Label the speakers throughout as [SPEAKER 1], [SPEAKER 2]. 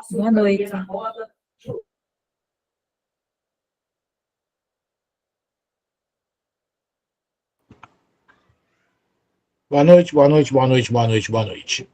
[SPEAKER 1] Boa noite.
[SPEAKER 2] Boa noite, boa noite, boa noite, boa noite, boa noite.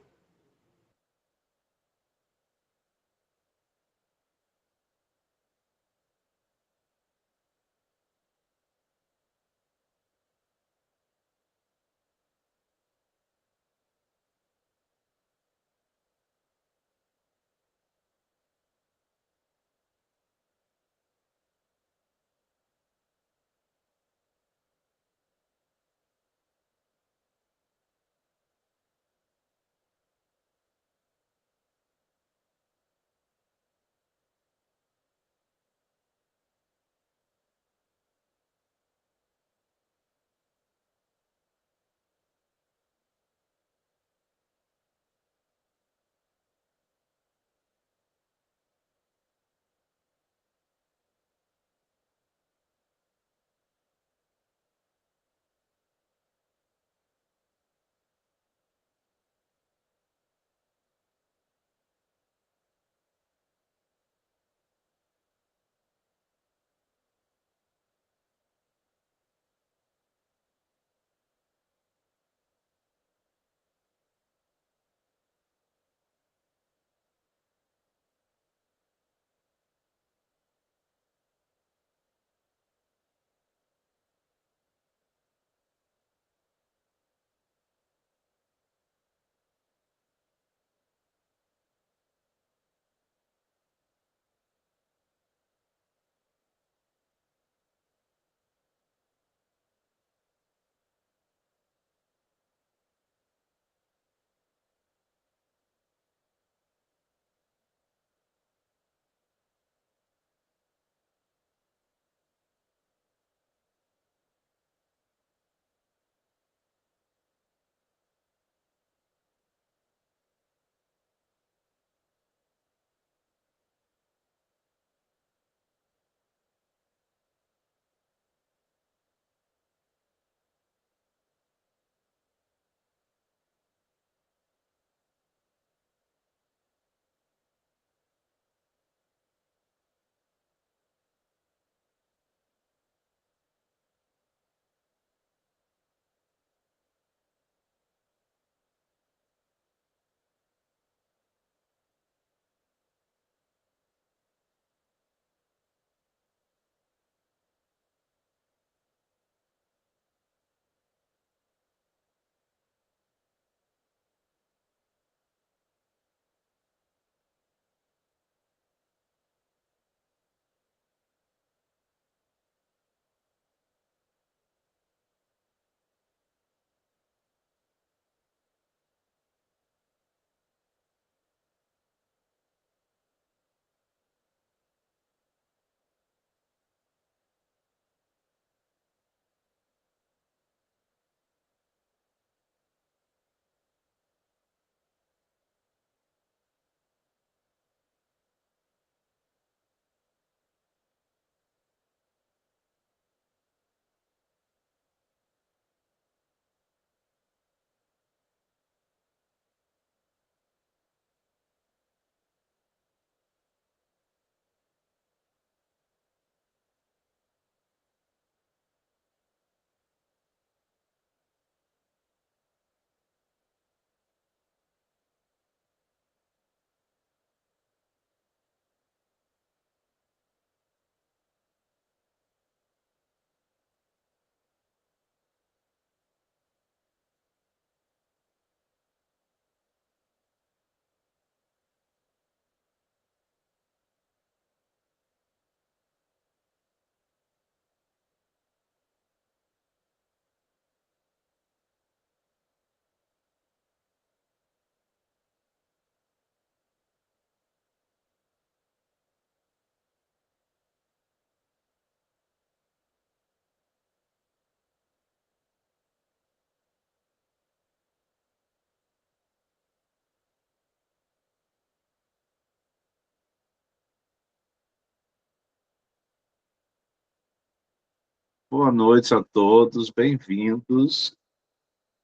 [SPEAKER 3] Boa noite a todos, bem-vindos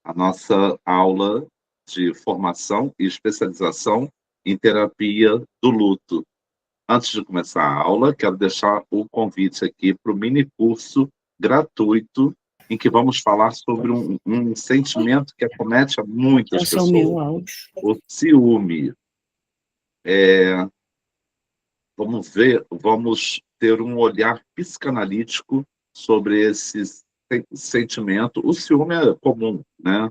[SPEAKER 3] à nossa aula de formação e especialização em terapia do luto. Antes de começar a aula, quero deixar o convite aqui para o mini curso gratuito em que vamos falar sobre um sentimento que acomete a muitas
[SPEAKER 4] Esse é o meu
[SPEAKER 3] pessoas,
[SPEAKER 4] áudio.
[SPEAKER 3] o ciúme. Vamos ter um olhar psicanalítico sobre esse sentimento. O ciúme é comum, né?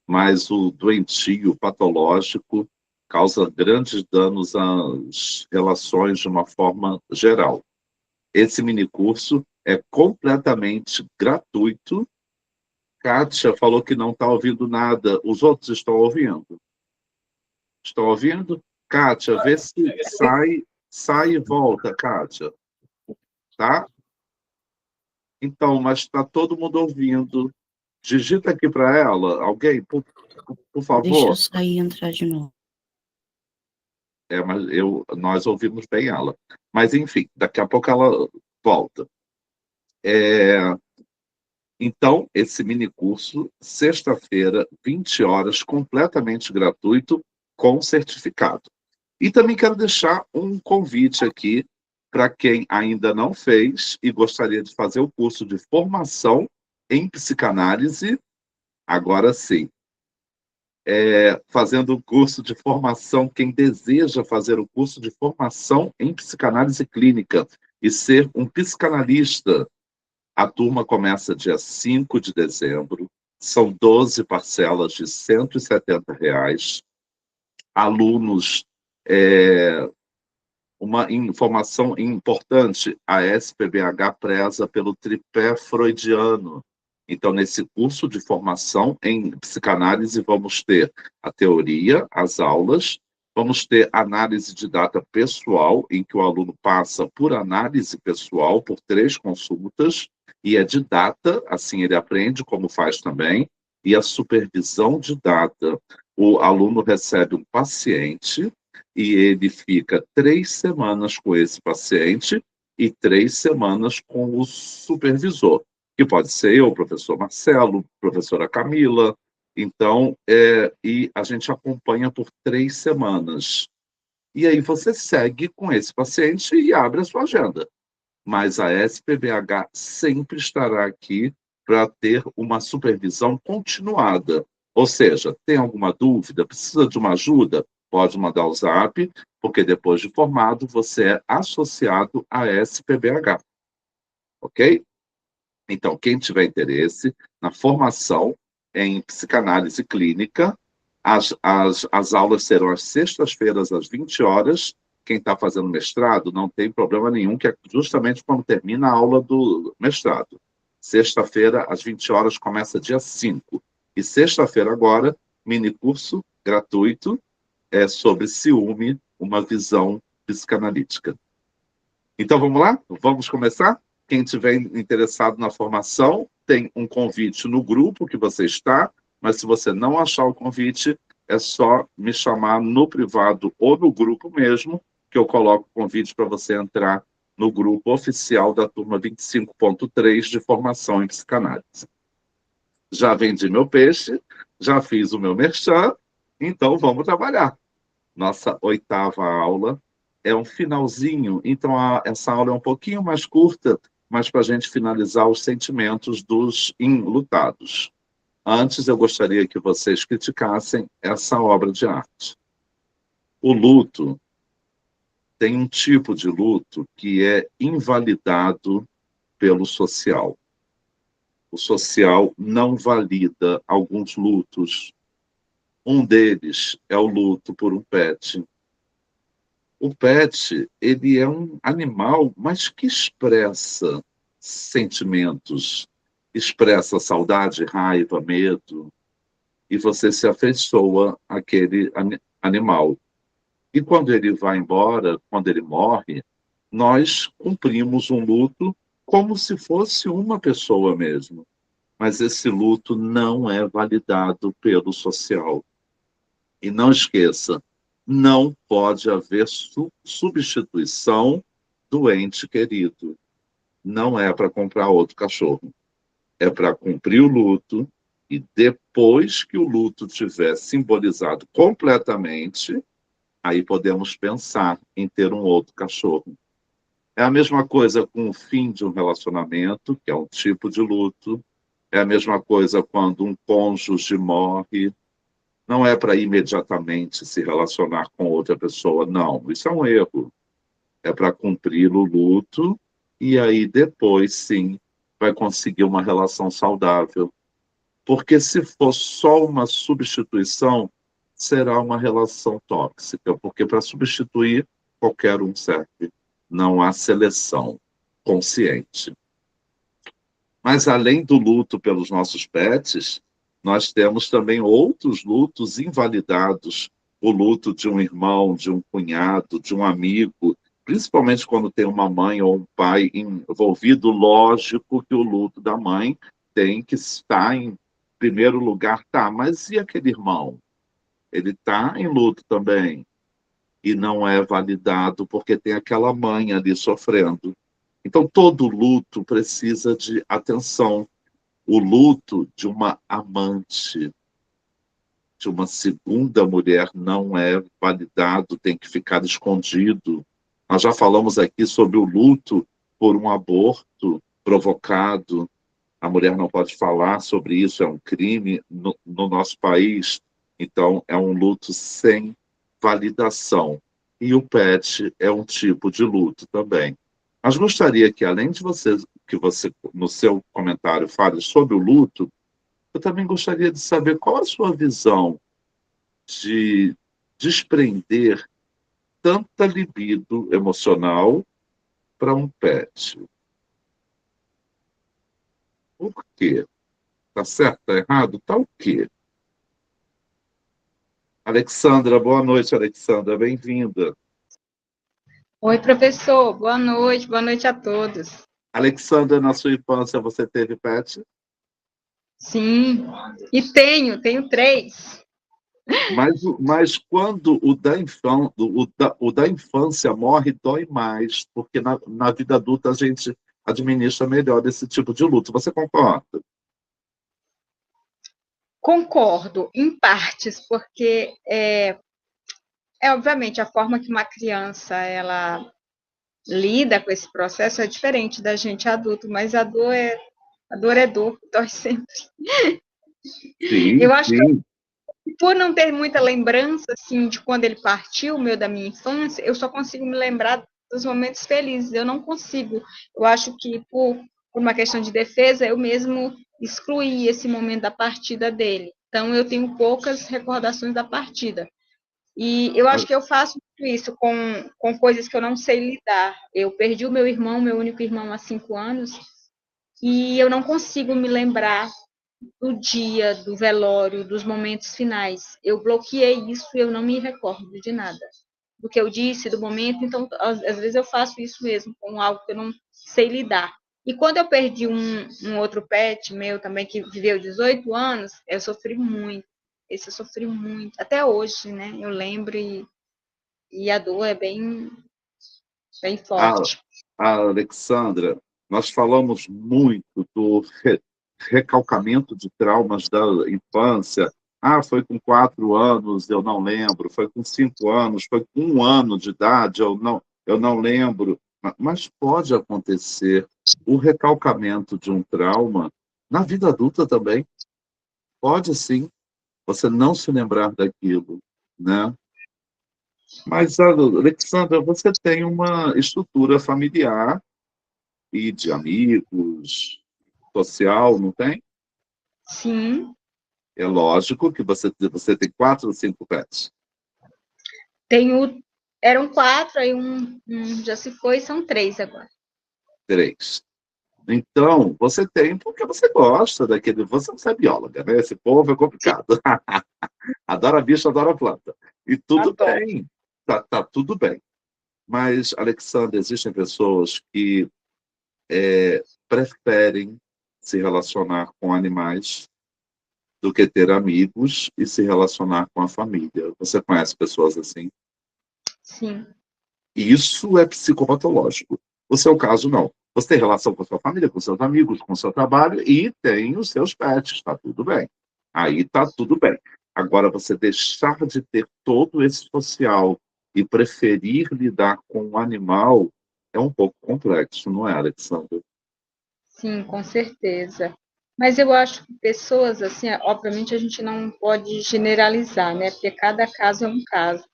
[SPEAKER 3] Mas o doentio, patológico, causa grandes danos às relações de uma forma geral. Esse minicurso é completamente gratuito. Kátia falou que não está ouvindo nada. Os outros estão ouvindo? Estão ouvindo? Kátia, vê se sai e volta, Kátia. Tá? Então, mas está todo mundo ouvindo. Digita aqui para ela, alguém, por favor.
[SPEAKER 4] Deixa eu sair e entrar de novo.
[SPEAKER 3] Mas nós ouvimos bem ela. Mas, enfim, daqui a pouco ela volta. Então, esse minicurso, sexta-feira, 20 horas, completamente gratuito, com certificado. E também quero deixar um convite aqui para quem ainda não fez e gostaria de fazer o curso de formação em psicanálise, agora sim. Fazendo o curso de formação, quem deseja fazer o curso de formação em psicanálise clínica e ser um psicanalista, a turma começa dia 5 de dezembro, são 12 parcelas de R$ 170. Alunos, uma informação importante, a SPBH preza pelo tripé freudiano. Então, nesse curso de formação em psicanálise, vamos ter a teoria, as aulas, vamos ter análise de data pessoal, em que o aluno passa por análise pessoal, por 3 consultas, e é de data, assim ele aprende como faz também, e a supervisão de data. O aluno recebe um paciente e ele fica 3 semanas com esse paciente e 3 semanas com o supervisor, que pode ser eu, o professor Marcelo, professora Camila. Então, e a gente acompanha por 3 semanas. E aí você segue com esse paciente e abre a sua agenda. Mas a SPBH sempre estará aqui para ter uma supervisão continuada. Ou seja, tem alguma dúvida, precisa de uma ajuda? Pode mandar o zap, porque depois de formado você é associado à SPBH. Ok? Então, quem tiver interesse na formação em psicanálise clínica, as aulas serão às sextas-feiras, às 20 horas. Quem está fazendo mestrado não tem problema nenhum, que é justamente quando termina a aula do mestrado. Sexta-feira, às 20 horas, começa dia 5. E sexta-feira agora, mini curso gratuito sobre ciúme, uma visão psicanalítica. Então, vamos lá? Vamos começar? Quem estiver interessado na formação, tem um convite no grupo que você está, mas se você não achar o convite, é só me chamar no privado ou no grupo mesmo, que eu coloco o convite para você entrar no grupo oficial da turma 25.3 de formação em psicanálise. Já vendi meu peixe, já fiz o meu merchan, então vamos trabalhar. Nossa 8ª aula é um finalzinho, então essa aula é um pouquinho mais curta, mas para a gente finalizar os sentimentos dos enlutados. Antes, eu gostaria que vocês criticassem essa obra de arte. O luto tem um tipo de luto que é invalidado pelo social. O social não valida alguns lutos. Um deles é o luto por um pet. O pet, ele é um animal, mas que expressa sentimentos, expressa saudade, raiva, medo, e você se afeiçoa àquele animal. E quando ele vai embora, quando ele morre, nós cumprimos um luto como se fosse uma pessoa mesmo. Mas esse luto não é validado pelo social. E não esqueça, não pode haver substituição do ente querido. não é para comprar outro cachorro. É para cumprir o luto e depois que o luto tiver simbolizado completamente, aí podemos pensar em ter um outro cachorro. É a mesma coisa com o fim de um relacionamento, que é um tipo de luto. É a mesma coisa quando um cônjuge morre. Não é para imediatamente se relacionar com outra pessoa, não. Isso é um erro. É para cumprir o luto e aí depois, sim, vai conseguir uma relação saudável. Porque se for só uma substituição, será uma relação tóxica. Porque para substituir, qualquer um serve. Não há seleção consciente. Mas além do luto pelos nossos pets, nós temos também outros lutos invalidados. O luto de um irmão, de um cunhado, de um amigo, principalmente quando tem uma mãe ou um pai envolvido. Lógico que o luto da mãe tem que estar em primeiro lugar. Tá, mas e aquele irmão? Ele está em luto também. E não é validado porque tem aquela mãe ali sofrendo. Então, todo luto precisa de atenção. O luto de uma amante, de uma segunda mulher, não é validado, tem que ficar escondido. Nós já falamos aqui sobre o luto por um aborto provocado. A mulher não pode falar sobre isso, é um crime no nosso país. Então, é um luto sem validação. E o PET é um tipo de luto também. Mas gostaria que, além de que você, no seu comentário, fale sobre o luto, eu também gostaria de saber qual a sua visão de desprender tanta libido emocional para um pet. Por quê? Tá certo, tá errado? Tá o quê? Alexandra, boa noite, Alexandra, bem-vinda.
[SPEAKER 1] Oi, professor. Boa noite a todos.
[SPEAKER 3] Alexandra, na sua infância você teve pet?
[SPEAKER 1] Sim, e tenho 3.
[SPEAKER 3] Mas quando o da infância morre, dói mais, porque na vida adulta a gente administra melhor esse tipo de luto. Você concorda?
[SPEAKER 1] Concordo, em partes, porque obviamente a forma que uma criança ela lida com esse processo é diferente da gente adulto, mas a dor, dói sempre.
[SPEAKER 3] Sim,
[SPEAKER 1] Eu acho que
[SPEAKER 3] sim.
[SPEAKER 1] por não ter muita lembrança assim de quando ele partiu, da minha infância, eu só consigo me lembrar dos momentos felizes. Eu não consigo. Eu acho que por uma questão de defesa, eu mesmo excluí esse momento da partida dele. Então eu tenho poucas recordações da partida. E eu acho que eu faço isso com coisas que eu não sei lidar. Eu perdi o meu irmão, meu único irmão, há 5 anos, e eu não consigo me lembrar do dia, do velório, dos momentos finais. Eu bloqueei isso e eu não me recordo de nada. Do que eu disse, do momento, então, às vezes eu faço isso mesmo, com algo que eu não sei lidar. E quando eu perdi um outro pet meu também, que viveu 18 anos, eu sofri muito. Esse eu sofri muito. Até hoje, né? Eu lembro e a dor é bem
[SPEAKER 3] A,
[SPEAKER 1] forte.
[SPEAKER 3] a Alexandra, nós falamos muito do recalcamento de traumas da infância. Ah, foi com 4 anos, eu não lembro. Foi com 5 anos, foi com 1 ano de idade, eu não lembro. Mas pode acontecer o recalcamento de um trauma na vida adulta também. Pode sim, você não se lembrar daquilo, né? Mas, Alexandra, você tem uma estrutura familiar e de amigos, social, não tem?
[SPEAKER 1] Sim,
[SPEAKER 3] É lógico que você tem 4 ou 5 pets.
[SPEAKER 1] eram 4, aí um já se foi, são 3 agora.
[SPEAKER 3] 3. Então, você tem porque você gosta daquele. Você não é bióloga, né? Esse povo é complicado. Adora bicho, adora planta. E tudo
[SPEAKER 1] Adoro.
[SPEAKER 3] bem. Tá tudo bem. Mas, Alexandre, existem pessoas que preferem se relacionar com animais do que ter amigos e se relacionar com a família. Você conhece pessoas assim?
[SPEAKER 1] Sim.
[SPEAKER 3] E isso é psicopatológico. O seu caso, não. Você tem relação com a sua família, com seus amigos, com o seu trabalho e tem os seus pets, está tudo bem. Aí está tudo bem. Agora, você deixar de ter todo esse social e preferir lidar com o animal é um pouco complexo, não é, Alexandre?
[SPEAKER 1] Sim, com certeza. Mas eu acho que pessoas, assim, obviamente a gente não pode generalizar, né? Porque cada caso é um caso.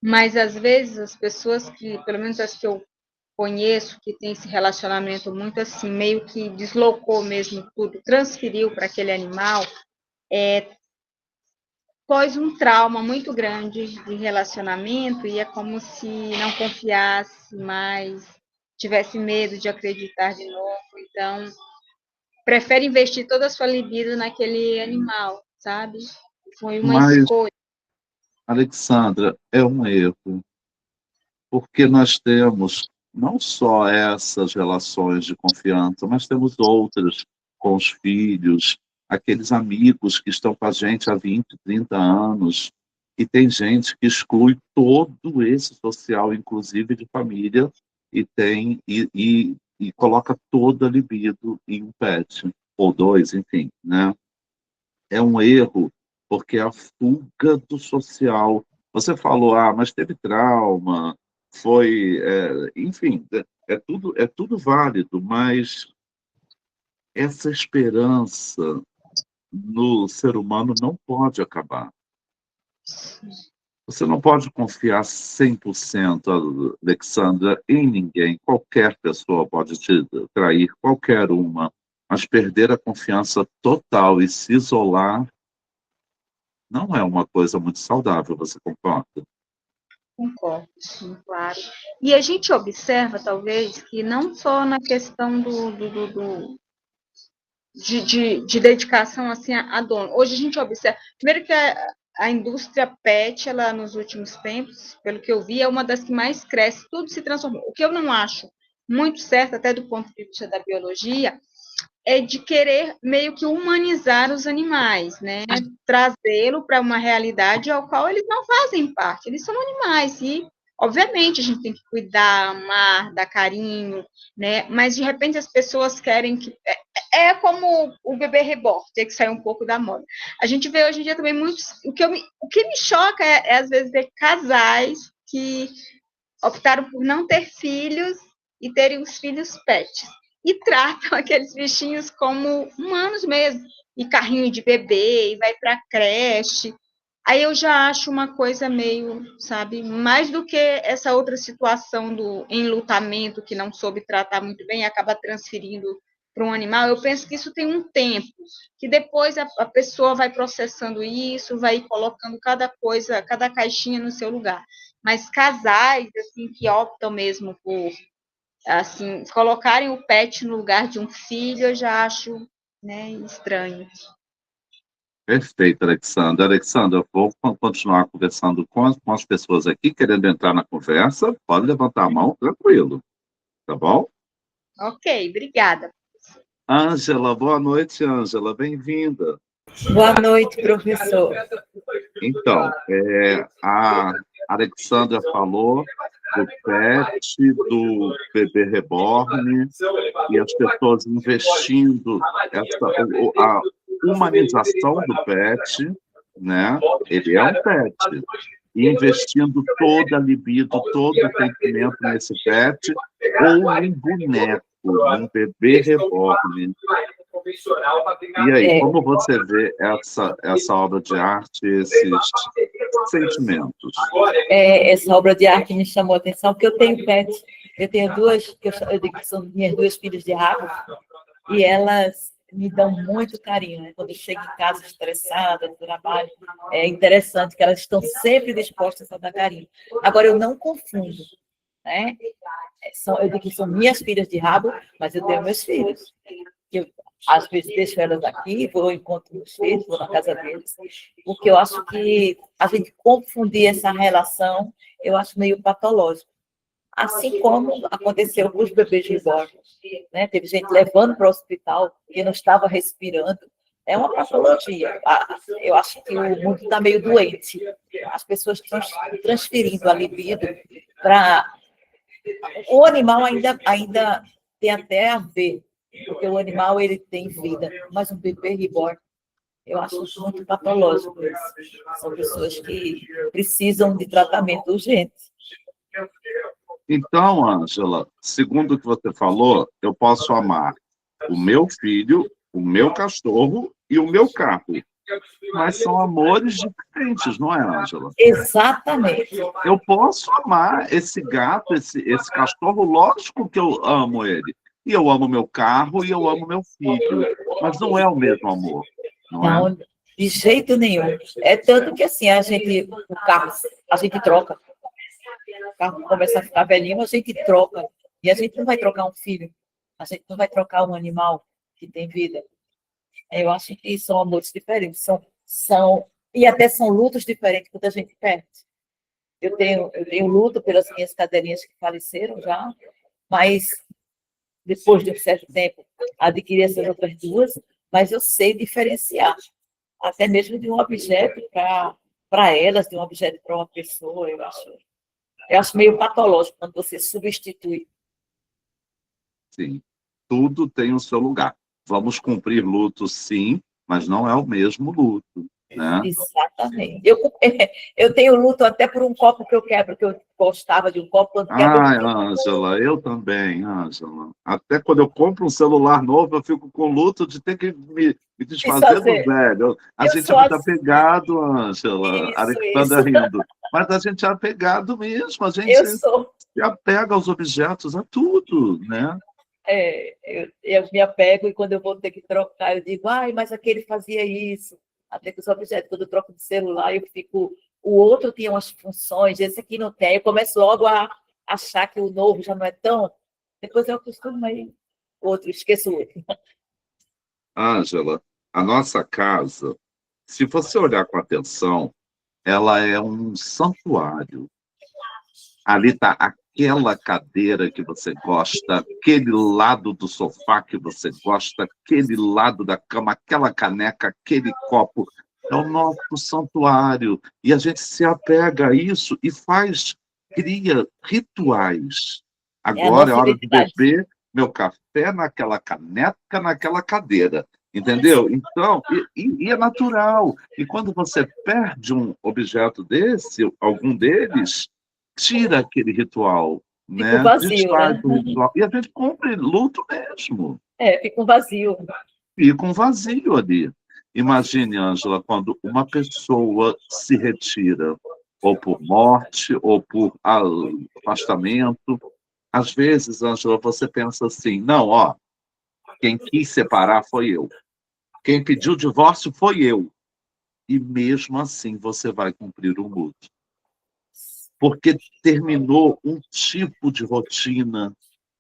[SPEAKER 1] Mas às vezes as pessoas que, pelo menos as que eu conheço, que tem esse relacionamento muito assim, meio que deslocou mesmo tudo, transferiu para aquele animal, pós um trauma muito grande de relacionamento, e é como se não confiasse mais, tivesse medo de acreditar de novo. Então, prefere investir toda a sua libido naquele animal, sabe? Foi uma
[SPEAKER 3] Mas,
[SPEAKER 1] escolha.
[SPEAKER 3] Alexandra, é um erro, porque nós temos não só essas relações de confiança, mas temos outras com os filhos, aqueles amigos que estão com a gente há 20, 30 anos, e tem gente que exclui todo esse social, inclusive de família, e coloca toda a libido em um pet, ou dois, enfim, né? É um erro, porque é a fuga do social. Você falou, mas teve trauma, enfim, é tudo válido, mas essa esperança no ser humano não pode acabar. Você não pode confiar 100%, Alexandra, em ninguém. Qualquer pessoa pode te trair, qualquer uma, mas perder a confiança total e se isolar não é uma coisa muito saudável, você concorda?
[SPEAKER 1] Concordo, sim, claro. E a gente observa, talvez, que não só na questão de dedicação assim a dono. Hoje a gente observa, primeiro que a indústria pet, ela nos últimos tempos, pelo que eu vi, é uma das que mais cresce, tudo se transformou. O que eu não acho muito certo, até do ponto de vista da biologia, é de querer meio que humanizar os animais, né? Trazê-lo para uma realidade ao qual eles não fazem parte, eles são animais e, obviamente, a gente tem que cuidar, amar, dar carinho, né? Mas de repente as pessoas querem que é como o bebê reborn, ter que sair um pouco da moda. A gente vê hoje em dia também muitos. O que me choca às vezes ver casais que optaram por não ter filhos e terem os filhos pets. E tratam aqueles bichinhos como humanos mesmo. E carrinho de bebê, e vai para creche. Aí eu já acho uma coisa meio, sabe, mais do que essa outra situação do enlutamento que não soube tratar muito bem e acaba transferindo para um animal. Eu penso que isso tem um tempo, que depois a pessoa vai processando isso, vai colocando cada coisa, cada caixinha no seu lugar. Mas casais assim que optam mesmo por assim colocarem o pet no lugar de um filho, eu já acho, né, estranho.
[SPEAKER 3] Perfeito, Alexandra. Alexandra, eu vou continuar conversando com as pessoas aqui, querendo entrar na conversa. Pode levantar a mão, tranquilo. Tá bom?
[SPEAKER 1] Ok, obrigada.
[SPEAKER 3] Ângela, boa noite, Ângela. Bem-vinda.
[SPEAKER 5] Boa noite, professor.
[SPEAKER 3] Então, a Alexandra falou do pet, do bebê reborn, e as pessoas investindo a humanização do pet, né? Ele é um pet. E investindo toda a libido, todo o sentimento nesse pet, ou em boneco, um bebê reborn. E aí, como você vê essa obra de arte, esses sentimentos?
[SPEAKER 5] Essa obra de arte me chamou a atenção, porque eu tenho pet. Eu tenho duas, eu digo que são minhas duas filhas de rabo, e elas me dão muito carinho, né? Quando eu chego em casa estressada do trabalho, é interessante que elas estão sempre dispostas a dar carinho. Agora, eu não confundo, né? Eu digo que são minhas filhas de rabo, mas eu tenho meus filhos. Eu, às vezes, deixo elas aqui, vou ao encontro dos filhos, vou na casa deles, porque eu acho que a gente confundir essa relação, eu acho meio patológico. Assim como aconteceu com os bebês reborn, né? Teve gente levando para o hospital que não estava respirando. É uma patologia. Eu acho que o mundo está meio doente. As pessoas estão transferindo a libido para... O animal ainda tem até a ver, porque o animal ele tem vida, mas um bebê reborn, eu acho muito patológico isso. São pessoas que precisam de tratamento urgente.
[SPEAKER 3] Então, Ângela, segundo o que você falou, eu posso amar o meu filho, o meu cachorro e o meu carro. Mas são amores diferentes, não é, Ângela?
[SPEAKER 5] Exatamente.
[SPEAKER 3] Eu posso amar esse gato, esse cachorro, lógico que eu amo ele. E eu amo meu carro e eu amo meu filho. Mas não é o mesmo amor, não é?
[SPEAKER 5] Não, de jeito nenhum. É tanto que assim, o carro, a gente troca. O carro começa a ficar velhinho, a gente troca. E a gente não vai trocar um filho. A gente não vai trocar um animal que tem vida. Eu acho que são amores diferentes. E até são lutos diferentes quando a gente perde. Eu tenho luto pelas minhas cadelinhas que faleceram já, mas depois de um certo tempo adquiri essas outras duas, mas eu sei diferenciar, até mesmo de um objeto para elas, de um objeto para uma pessoa, eu acho meio patológico quando você substitui.
[SPEAKER 3] Sim, tudo tem o seu lugar. Vamos cumprir luto, sim, mas não é o mesmo luto, né?
[SPEAKER 5] Exatamente. Eu tenho luto até por um copo que eu quebro, que eu gostava de um copo, quando quebra...
[SPEAKER 3] Ai, Ângela, eu também, Ângela. Até quando eu compro um celular novo, eu fico com luto de ter que me desfazer do velho. A gente é muito apegado, Ângela. A Alexandra rindo. Mas a gente é apegado mesmo, a gente se apega aos objetos, a tudo, né?
[SPEAKER 5] Eu me apego e quando eu vou ter que trocar, eu digo, ai, mas aquele fazia isso. Até que os objetos, quando eu troco de celular, eu fico... O outro tinha umas funções, esse aqui não tem. Eu começo logo a achar que o novo já não é tão... Depois eu acostumo aí, esqueço o outro.
[SPEAKER 3] Ângela, a nossa casa, se você olhar com atenção, ela é um santuário. Ali está aquela cadeira que você gosta, aquele lado do sofá que você gosta, aquele lado da cama, aquela caneca, aquele copo. É o nosso santuário. E a gente se apega a isso e cria rituais. Agora é hora de beber meu café naquela caneca, naquela cadeira. Entendeu? Então, e é natural. E quando você perde um objeto desse, algum deles, tira aquele ritual, né?
[SPEAKER 5] Fica vazio,
[SPEAKER 3] desfaz
[SPEAKER 5] né?
[SPEAKER 3] o ritual. E a gente cumpre luto mesmo.
[SPEAKER 5] Fica um vazio.
[SPEAKER 3] Fica um vazio ali. Imagine, Ângela, quando uma pessoa se retira, ou por morte, ou por afastamento. Às vezes, Ângela, você pensa assim, não, ó, quem quis separar foi eu. Quem pediu divórcio foi eu. E mesmo assim você vai cumprir o luto. Porque terminou um tipo de rotina,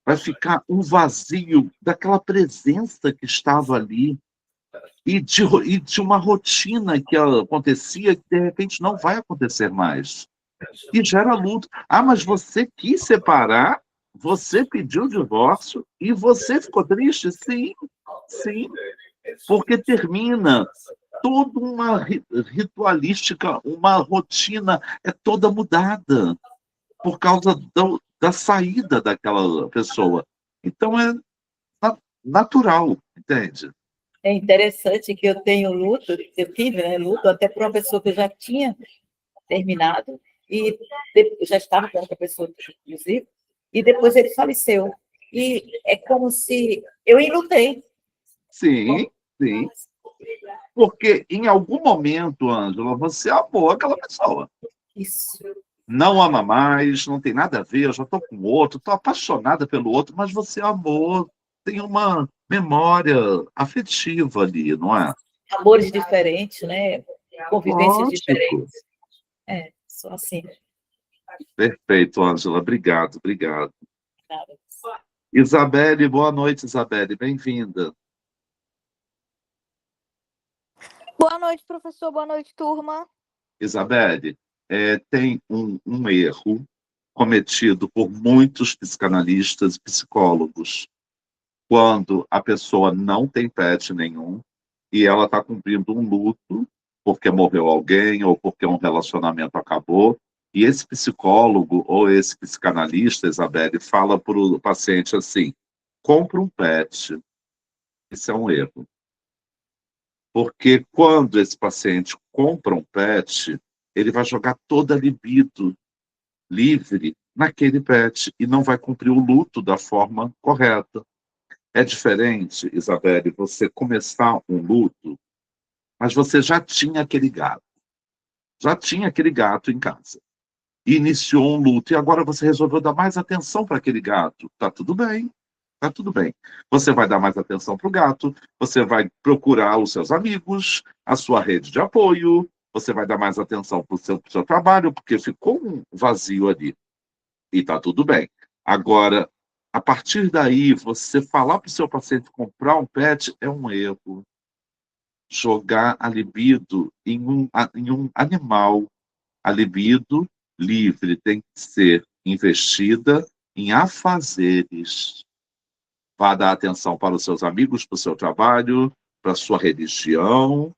[SPEAKER 3] vai ficar um vazio daquela presença que estava ali e de uma rotina que acontecia que de repente não vai acontecer mais. E gera luto. Ah, mas você quis separar, você pediu divórcio e você ficou triste? Sim, sim, porque termina toda uma ritualística, uma rotina é toda mudada por causa da saída daquela pessoa. Então é natural, entende?
[SPEAKER 5] É interessante que eu tive, né, luto até por uma pessoa que eu já tinha terminado e já estava com outra pessoa, inclusive, e depois ele faleceu. E é como se eu enlutei.
[SPEAKER 3] Sim, sim. Porque em algum momento, Ângela, você amou aquela pessoa.
[SPEAKER 5] Isso.
[SPEAKER 3] Não ama mais, não tem nada a ver, eu já estou com outro, estou apaixonada pelo outro, mas você amou, tem uma memória afetiva ali, não é?
[SPEAKER 5] Amores diferentes, né? Convivências diferentes. Só assim.
[SPEAKER 3] Perfeito, Ângela, obrigado. Isabelle, boa noite, Isabelle, bem-vinda.
[SPEAKER 6] Boa noite, professor. Boa noite, turma.
[SPEAKER 3] Isabelle, tem um erro cometido por muitos psicanalistas e psicólogos quando a pessoa não tem pet nenhum e ela está cumprindo um luto porque morreu alguém ou porque um relacionamento acabou. E esse psicólogo ou esse psicanalista, Isabelle, fala para o paciente assim, compra um pet. Isso é um erro. Porque quando esse paciente compra um pet, ele vai jogar toda a libido livre naquele pet e não vai cumprir o luto da forma correta. É diferente, Isabelle, você começar um luto, mas você já tinha aquele gato. Já tinha aquele gato em casa. Iniciou um luto e agora você resolveu dar mais atenção para aquele gato. Tá tudo bem. Tá tudo bem. Você vai dar mais atenção para o gato, você vai procurar os seus amigos, a sua rede de apoio, você vai dar mais atenção para o seu trabalho, porque ficou um vazio ali. E tá tudo bem. Agora, a partir daí, você falar para o seu paciente comprar um pet é um erro. Jogar a libido em um animal. A libido livre tem que ser investida em afazeres. Vá dar atenção para os seus amigos, para o seu trabalho, para a sua religião,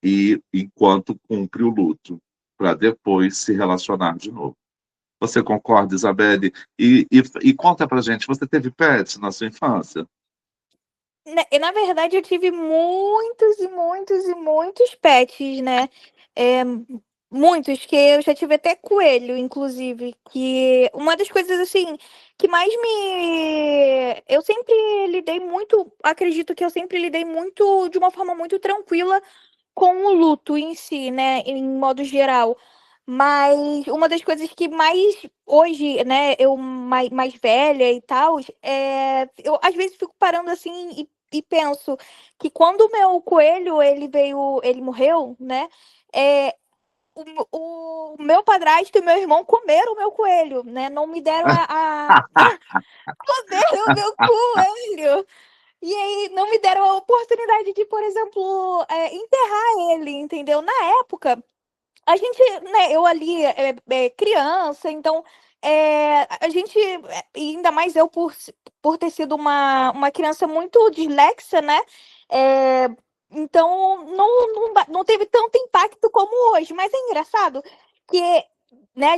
[SPEAKER 3] e enquanto cumpre o luto, para depois se relacionar de novo. Você concorda, Isabelle? E conta pra gente, você teve pets na sua infância?
[SPEAKER 6] Na verdade, eu tive muitos e muitos e muitos pets, né? É, muitos, que eu já tive até coelho, inclusive. Que uma das coisas, assim, que mais me... Eu sempre lidei muito, acredito que eu sempre lidei muito, de uma forma muito tranquila com o luto em si, né? Em modo geral. Mas uma das coisas que mais hoje, né, eu mais velha e tal, eu às vezes fico parando assim e penso que quando o meu coelho ele morreu, né, é, o meu padrasto e meu irmão comeram o meu coelho, né, não me deram comeram o meu coelho. E aí não me deram a oportunidade de, por exemplo, enterrar ele, entendeu? Na época a gente, né, eu ali criança, então a gente, e ainda mais eu por ter sido uma criança muito dislexa, né? É, então não teve tanto impacto como hoje. Mas é engraçado que, né,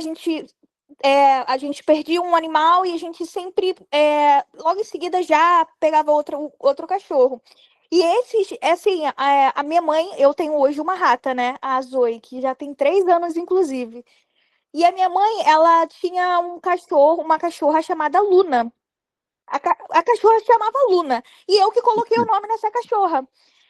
[SPEAKER 6] a gente perdia um animal e a gente sempre, logo em seguida, já pegava outro cachorro. E assim, a minha mãe, eu tenho hoje uma rata, né? A Zoe, que já tem 3 anos, inclusive. E a minha mãe, ela tinha uma cachorra chamada Luna. A cachorra chamava Luna. E eu que coloquei o nome nessa cachorra.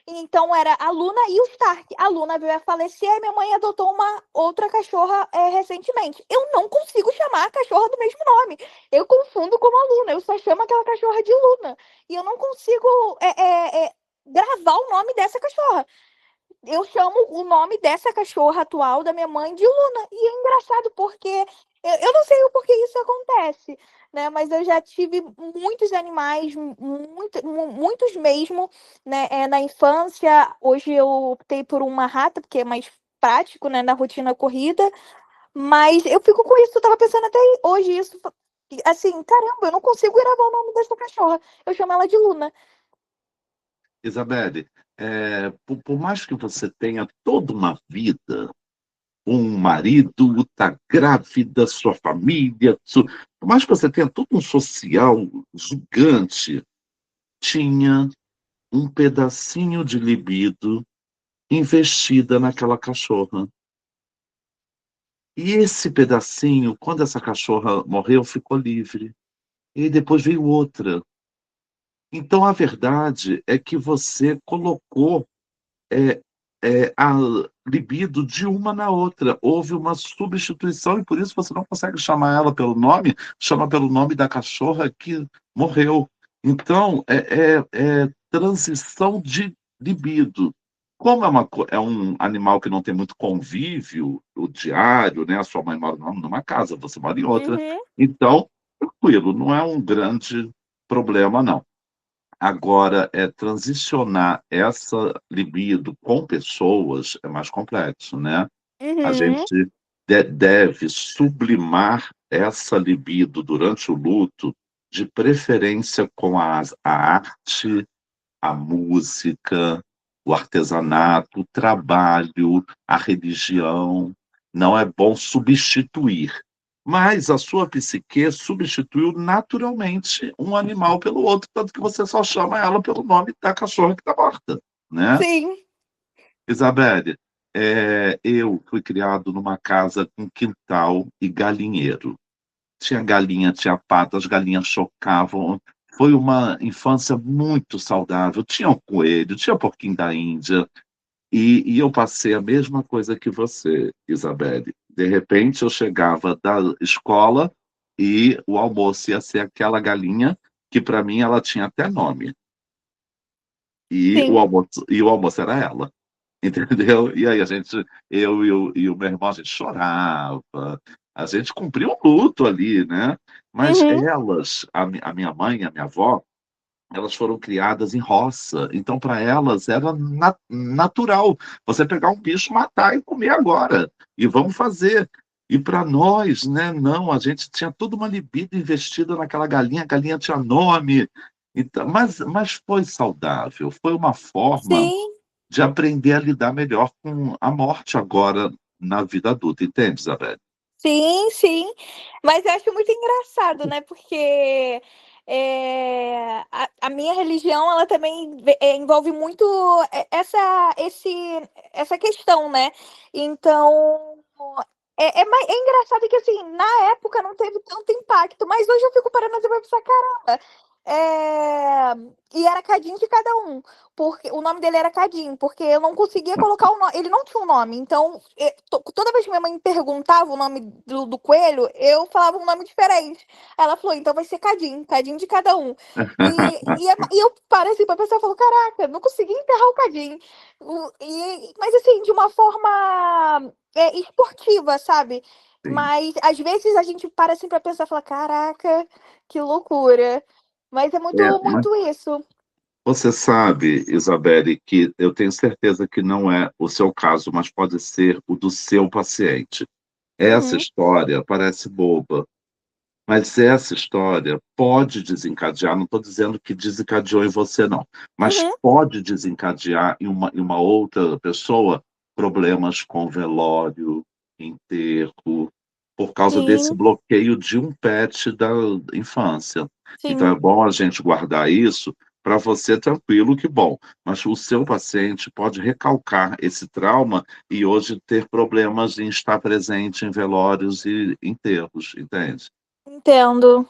[SPEAKER 6] Então era a Luna e o Stark. A Luna veio a falecer e minha mãe adotou uma outra cachorra recentemente. Eu não consigo chamar a cachorra do mesmo nome. Eu confundo com a Luna. Eu só chamo aquela cachorra de Luna. E eu não consigo gravar o nome dessa cachorra. Eu chamo o nome dessa cachorra atual da minha mãe de Luna. E é engraçado porque eu não sei o porquê isso acontece, né? Mas eu já tive muitos animais, muitos mesmo, né? Na infância, hoje eu optei por uma rata, porque é mais prático, né? Na rotina corrida. Mas eu fico com isso, eu tava pensando até hoje isso. Assim, caramba, eu não consigo gravar o nome dessa cachorra. Eu chamo ela de Luna.
[SPEAKER 3] Isabelle, por mais que você tenha toda uma vida, um marido, está grávida, sua família, por mais que você tenha todo um social gigante, tinha um pedacinho de libido investida naquela cachorra. E esse pedacinho, quando essa cachorra morreu, ficou livre. E depois veio outra. Então, a verdade é que você colocou a libido de uma na outra. Houve uma substituição e por isso você não consegue chamar ela pelo nome, chama pelo nome da cachorra que morreu. Então, é transição de libido. Como é um animal que não tem muito convívio, o diário, né? A sua mãe mora numa casa, você mora em outra.
[SPEAKER 6] Uhum.
[SPEAKER 3] Então, tranquilo, não é um grande problema, não. Agora, transicionar essa libido com pessoas é mais complexo, né? A
[SPEAKER 6] Uhum.
[SPEAKER 3] gente deve sublimar essa libido durante o luto, de preferência com a arte, a música, o artesanato, o trabalho, a religião. Não é bom substituir, Mas a sua psique substituiu naturalmente um animal pelo outro, tanto que você só chama ela pelo nome da cachorra que está morta, né?
[SPEAKER 6] Sim.
[SPEAKER 3] Isabelle, eu fui criado numa casa com quintal e galinheiro. Tinha galinha, tinha pato, as galinhas chocavam. Foi uma infância muito saudável. Tinha um coelho, tinha porquinho da Índia. E eu passei a mesma coisa que você, Isabelle. De repente, eu chegava da escola e o almoço ia ser aquela galinha que, para mim, ela tinha até nome.
[SPEAKER 6] Sim.
[SPEAKER 3] E o almoço era ela. Entendeu? E aí eu e o meu irmão, a gente chorava, a gente cumpria um luto ali, né? Mas
[SPEAKER 6] Uhum.
[SPEAKER 3] elas, a minha mãe, a minha avó, elas foram criadas em roça, então para elas era natural você pegar um bicho, matar e comer agora, e vamos fazer. E para nós, né, não, a gente tinha toda uma libido investida naquela galinha, a galinha tinha nome, então, mas foi saudável, foi uma forma
[SPEAKER 6] Sim.
[SPEAKER 3] de aprender a lidar melhor com a morte agora na vida adulta, entende, Isabel?
[SPEAKER 6] Sim, sim. Mas eu acho muito engraçado, né? Porque a minha religião, ela também envolve muito essa questão, né? Então, é engraçado que, assim, na época não teve tanto impacto, mas hoje eu fico parando assim pra pensar, caramba, e era Cadinho de cada um, porque o nome dele era Cadinho, porque eu não conseguia colocar o nome, ele não tinha um nome, então toda vez que minha mãe me perguntava o nome do coelho, eu falava um nome diferente. Ela falou, então vai ser Cadinho, Cadinho de cada um. E eu paro assim pra pensar, eu falo, caraca, não consegui enterrar o Cadinho. Mas assim, de uma forma esportiva, sabe?
[SPEAKER 3] Sim.
[SPEAKER 6] Mas às vezes a gente para assim pra pensar, fala, caraca, que loucura. Mas é muito,
[SPEAKER 3] Mas
[SPEAKER 6] muito isso.
[SPEAKER 3] você sabe, Isabelle, que eu tenho certeza que não é o seu caso, mas pode ser o do seu paciente. Essa
[SPEAKER 6] Uhum,
[SPEAKER 3] história parece boba, mas essa história pode desencadear, não estou dizendo que desencadeou em você, não, mas
[SPEAKER 6] uhum,
[SPEAKER 3] pode desencadear em uma outra pessoa problemas com velório, enterro, por causa desse
[SPEAKER 6] sim,
[SPEAKER 3] bloqueio de um pet da infância. Então é
[SPEAKER 6] sim.
[SPEAKER 3] bom a gente guardar isso para você tranquilo, que bom. Mas o seu paciente pode recalcar esse trauma e hoje ter problemas em estar presente em velórios e enterros, entende?
[SPEAKER 6] Entendo,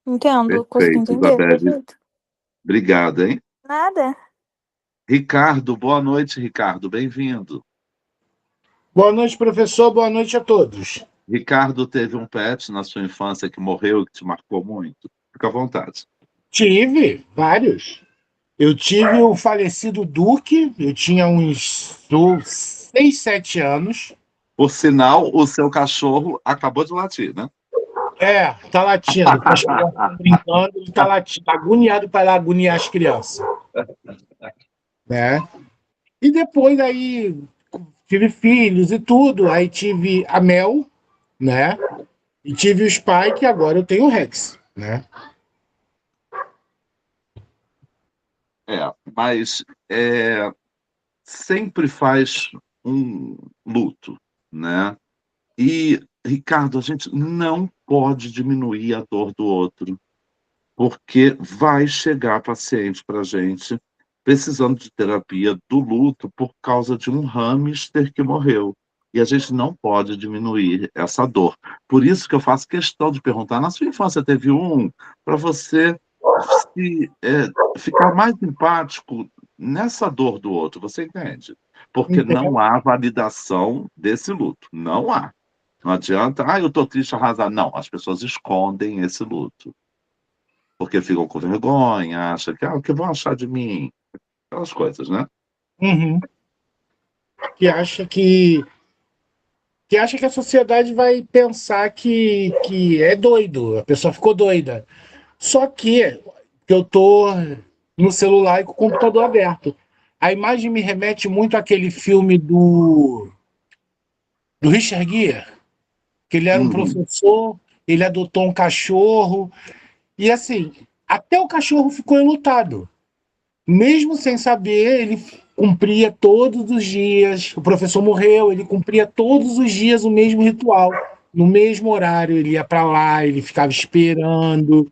[SPEAKER 6] entendo. Consegui
[SPEAKER 3] Perfeito,
[SPEAKER 6] entender,
[SPEAKER 3] Isabelle.
[SPEAKER 6] perfeito.
[SPEAKER 3] Obrigado, hein?
[SPEAKER 6] Nada.
[SPEAKER 3] Ricardo, boa noite, Ricardo. Bem-vindo.
[SPEAKER 2] Boa noite, professor. Boa noite a todos.
[SPEAKER 3] Ricardo teve um pet na sua infância que morreu e que te marcou muito. Fica à vontade.
[SPEAKER 2] Tive vários. Eu tive o falecido Duque, eu tinha uns 6, 7 anos.
[SPEAKER 3] Por sinal, o seu cachorro acabou de latir, né?
[SPEAKER 2] Tá latindo. As crianças estão brincando, ele tá latindo, agoniado para agoniar as crianças. Né? E depois aí tive filhos e tudo. Aí tive a Mel, né? E tive o Spike, e agora eu tenho o Rex, né?
[SPEAKER 3] Mas sempre faz um luto, né? E, Ricardo, a gente não pode diminuir a dor do outro, porque vai chegar paciente para a gente precisando de terapia do luto por causa de um hamster que morreu. E a gente não pode diminuir essa dor. Por isso que eu faço questão de perguntar, na sua infância teve um, para você ficar mais empático nessa dor do outro, você entende? Porque não
[SPEAKER 2] Entendeu?
[SPEAKER 3] há validação desse luto. Não há. Não adianta, eu estou triste, arrasar. Não, as pessoas escondem esse luto. Porque ficam com vergonha, acham que, o que vão achar de mim? Aquelas coisas, né?
[SPEAKER 2] Uhum. Que acha que a sociedade vai pensar que é doido, a pessoa ficou doida. Só que eu tô no celular e com o computador aberto. A imagem me remete muito àquele filme do Richard Gere, que ele era um
[SPEAKER 3] Uhum.
[SPEAKER 2] professor, ele adotou um cachorro, e assim, até o cachorro ficou enlutado. Mesmo sem saber, ele cumpria todos os dias. O professor morreu, ele cumpria todos os dias o mesmo ritual. no mesmo horário ele ia para lá, ele ficava esperando,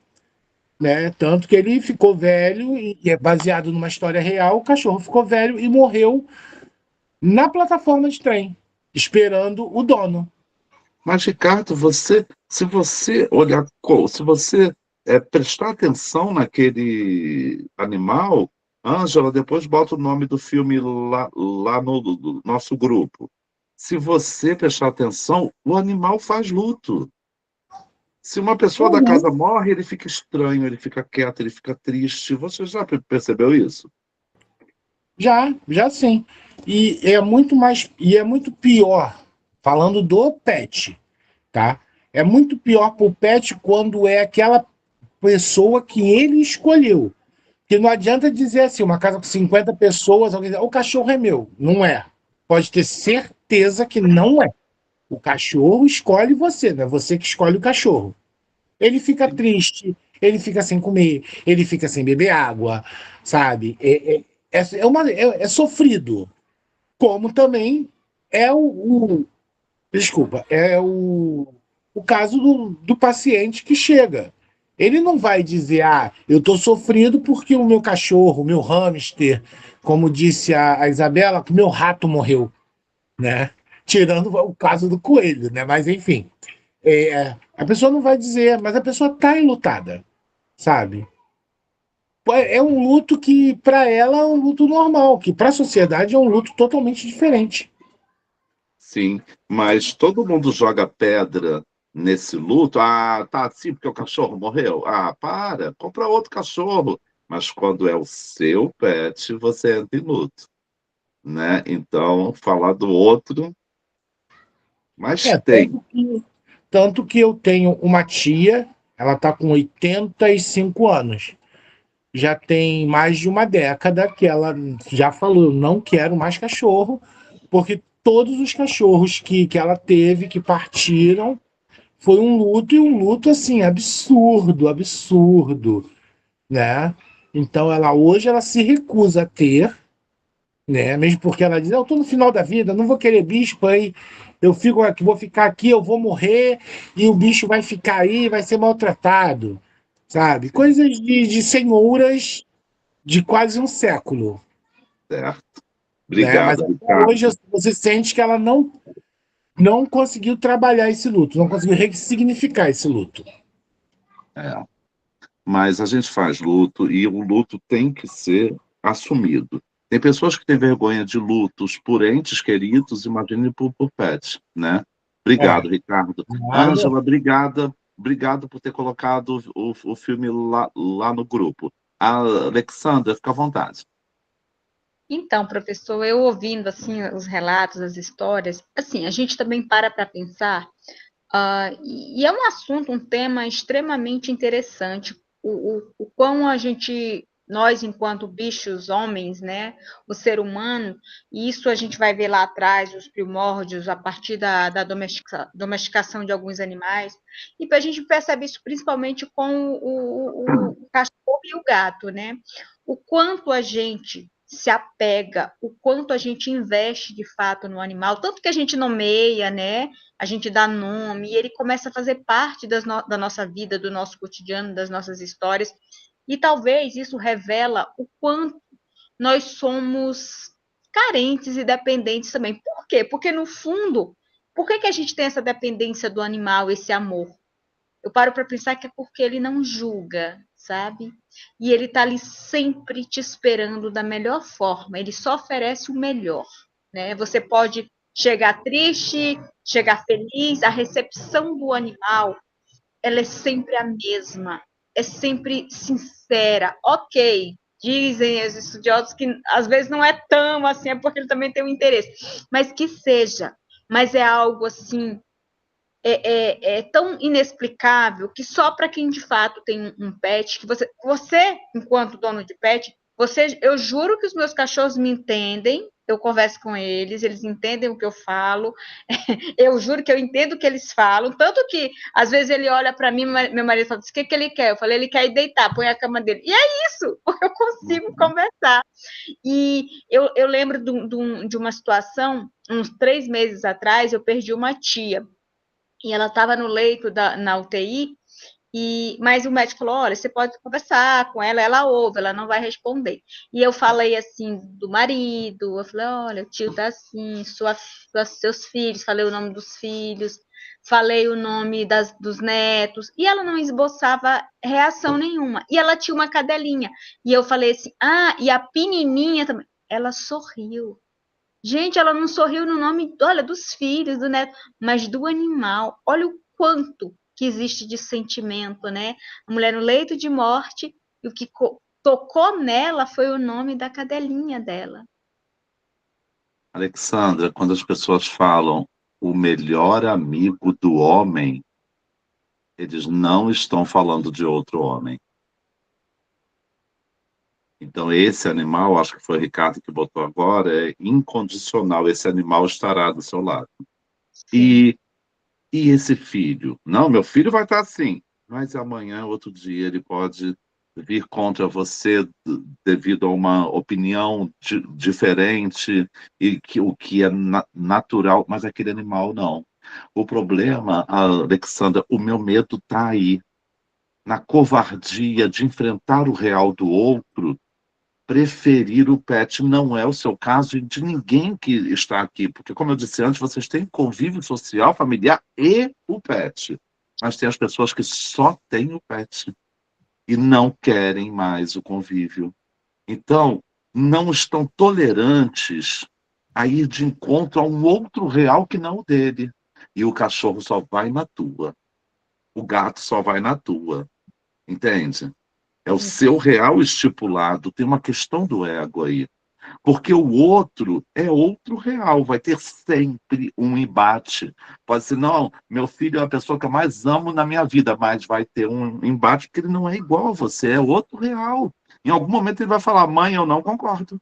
[SPEAKER 2] né? Tanto que ele ficou velho, e é baseado numa história real, o cachorro ficou velho e morreu na plataforma de trem, esperando o dono.
[SPEAKER 3] Mas, Ricardo, se você olhar, se você prestar atenção naquele animal, Ângela, depois bota o nome do filme lá no nosso grupo. Se você prestar atenção, o animal faz luto. Se uma pessoa da
[SPEAKER 2] Uhum.
[SPEAKER 3] casa morre, ele fica estranho, ele fica quieto, ele fica triste. Você já percebeu isso?
[SPEAKER 2] Já sim. E é muito pior, falando do pet, tá? É muito pior pro pet quando é aquela pessoa que ele escolheu. Porque não adianta dizer assim, uma casa com 50 pessoas, alguém diz, o cachorro é meu. Não é. Pode ter certeza que não é. O cachorro escolhe você, não é você que escolhe o cachorro. Ele fica triste, ele fica sem comer, ele fica sem beber água, sabe? É sofrido. Como também é desculpa, é o caso do paciente que chega. Ele não vai dizer, eu estou sofrido porque o meu cachorro, o meu hamster, como disse a Isabela, que meu rato morreu, né? Tirando o caso do coelho, né? Mas enfim, a pessoa não vai dizer, mas a pessoa está enlutada, sabe? É um luto que para ela é um luto normal, que para a sociedade é um luto totalmente diferente.
[SPEAKER 3] Sim, mas todo mundo joga pedra nesse luto. Ah, tá assim porque o cachorro morreu. Ah, para, compra outro cachorro. Mas quando é o seu pet, você entra em luto, né? Então, falar do outro, mas
[SPEAKER 2] É,
[SPEAKER 3] tem.
[SPEAKER 2] tanto que eu tenho uma tia, ela está com 85 anos. Já tem mais de uma década que ela já falou: eu não quero mais cachorro, porque todos os cachorros que ela teve, que partiram, foi um luto, e um luto assim, absurdo, absurdo, né? Então ela se recusa a ter, né? Mesmo porque ela diz, eu tô no final da vida, não vou querer bicho, aí eu fico aqui, vou ficar aqui, eu vou morrer e o bicho vai ficar aí, vai ser maltratado, sabe? Coisas de senhoras de quase um século,
[SPEAKER 3] Certo.
[SPEAKER 2] né? Mas
[SPEAKER 3] Obrigado,
[SPEAKER 2] até hoje
[SPEAKER 3] Ricardo.
[SPEAKER 2] você sente que ela não conseguiu trabalhar esse luto, não conseguiu ressignificar esse luto.
[SPEAKER 3] É. Mas a gente faz luto e o luto tem que ser assumido. Tem pessoas que têm vergonha de lutos por entes queridos, imagine por pets, né?
[SPEAKER 2] É,
[SPEAKER 3] Obrigado, Ricardo.
[SPEAKER 2] nada.
[SPEAKER 3] Ângela, obrigado por ter colocado o filme lá no grupo. A Alexandra, fica à vontade.
[SPEAKER 1] Então, professor, eu ouvindo assim os relatos, as histórias, assim, a gente também para pensar, e é um assunto, um tema extremamente interessante, o quão a gente, nós enquanto bichos, homens, né, o ser humano, e isso a gente vai ver lá atrás, os primórdios, a partir da domesticação de alguns animais, e a gente percebe isso principalmente com o cachorro e o gato, né? O quanto a gente se apega, o quanto a gente investe de fato no animal, tanto que a gente nomeia, né? A gente dá nome e ele começa a fazer parte da nossa vida, do nosso cotidiano, das nossas histórias. E talvez isso revela o quanto nós somos carentes e dependentes também. Por quê? Porque no fundo, por que a gente tem essa dependência do animal, esse amor? Eu paro para pensar que é porque ele não julga, sabe? E ele está ali sempre te esperando da melhor forma. Ele só oferece o melhor, né? Você pode chegar triste, chegar feliz, a recepção do animal, ela é sempre a mesma, é sempre sincera. Ok, dizem os estudiosos que às vezes não é tão assim, é porque ele também tem um interesse, mas que seja. Mas é algo assim é tão inexplicável que só para quem de fato tem um pet, que você, enquanto dono de pet, eu juro que os meus cachorros me entendem, eu converso com eles, eles entendem o que eu falo, eu juro que eu entendo o que eles falam, tanto que às vezes ele olha para mim, meu marido fala, o que ele quer? Eu falei, ele quer ir deitar, põe a cama dele. E é isso, porque eu consigo conversar. E eu lembro de uma situação, uns 3 meses atrás, eu perdi uma tia. e ela estava no leito na UTI, mas o médico falou, olha, você pode conversar com ela, ela ouve, ela não vai responder. E eu falei assim do marido, eu falei, olha, o tio tá assim, seus filhos, falei o nome dos filhos, falei o nome dos netos, e ela não esboçava reação nenhuma. E ela tinha uma cadelinha. E eu falei assim, e a pequenininha também. Ela sorriu. Gente, ela não sorriu no nome, olha, dos filhos, do neto, mas do animal. Olha o quanto que existe de sentimento, né? A mulher no leito de morte, e o que tocou nela foi o nome da cadelinha dela.
[SPEAKER 3] Alexandra, quando as pessoas falam o melhor amigo do homem, eles não estão falando de outro homem. Então, esse animal, acho que foi o Ricardo que botou agora, é incondicional. Esse animal estará do seu lado. E esse filho? Não, meu filho vai estar assim. Mas amanhã, outro dia, ele pode vir contra você devido a uma opinião diferente, o que é natural, mas aquele animal não. O problema, Alexandra, o meu medo está aí, na covardia de enfrentar o real do outro, preferir o pet. Não é o seu caso e de ninguém que está aqui, porque, como eu disse antes, vocês têm convívio social, familiar e o pet. Mas tem as pessoas que só têm o pet e não querem mais o convívio. Então, não estão tolerantes a ir de encontro a um outro real que não o dele. E o cachorro só vai na tua. O gato só vai na tua. Entende? É o seu real estipulado. Tem uma questão do ego aí. Porque o outro é outro real. Vai ter sempre um embate. Pode ser, não, meu filho é a pessoa que eu mais amo na minha vida, mas vai ter um embate porque ele não é igual a você, é outro real. Em algum momento ele vai falar, mãe, eu não concordo.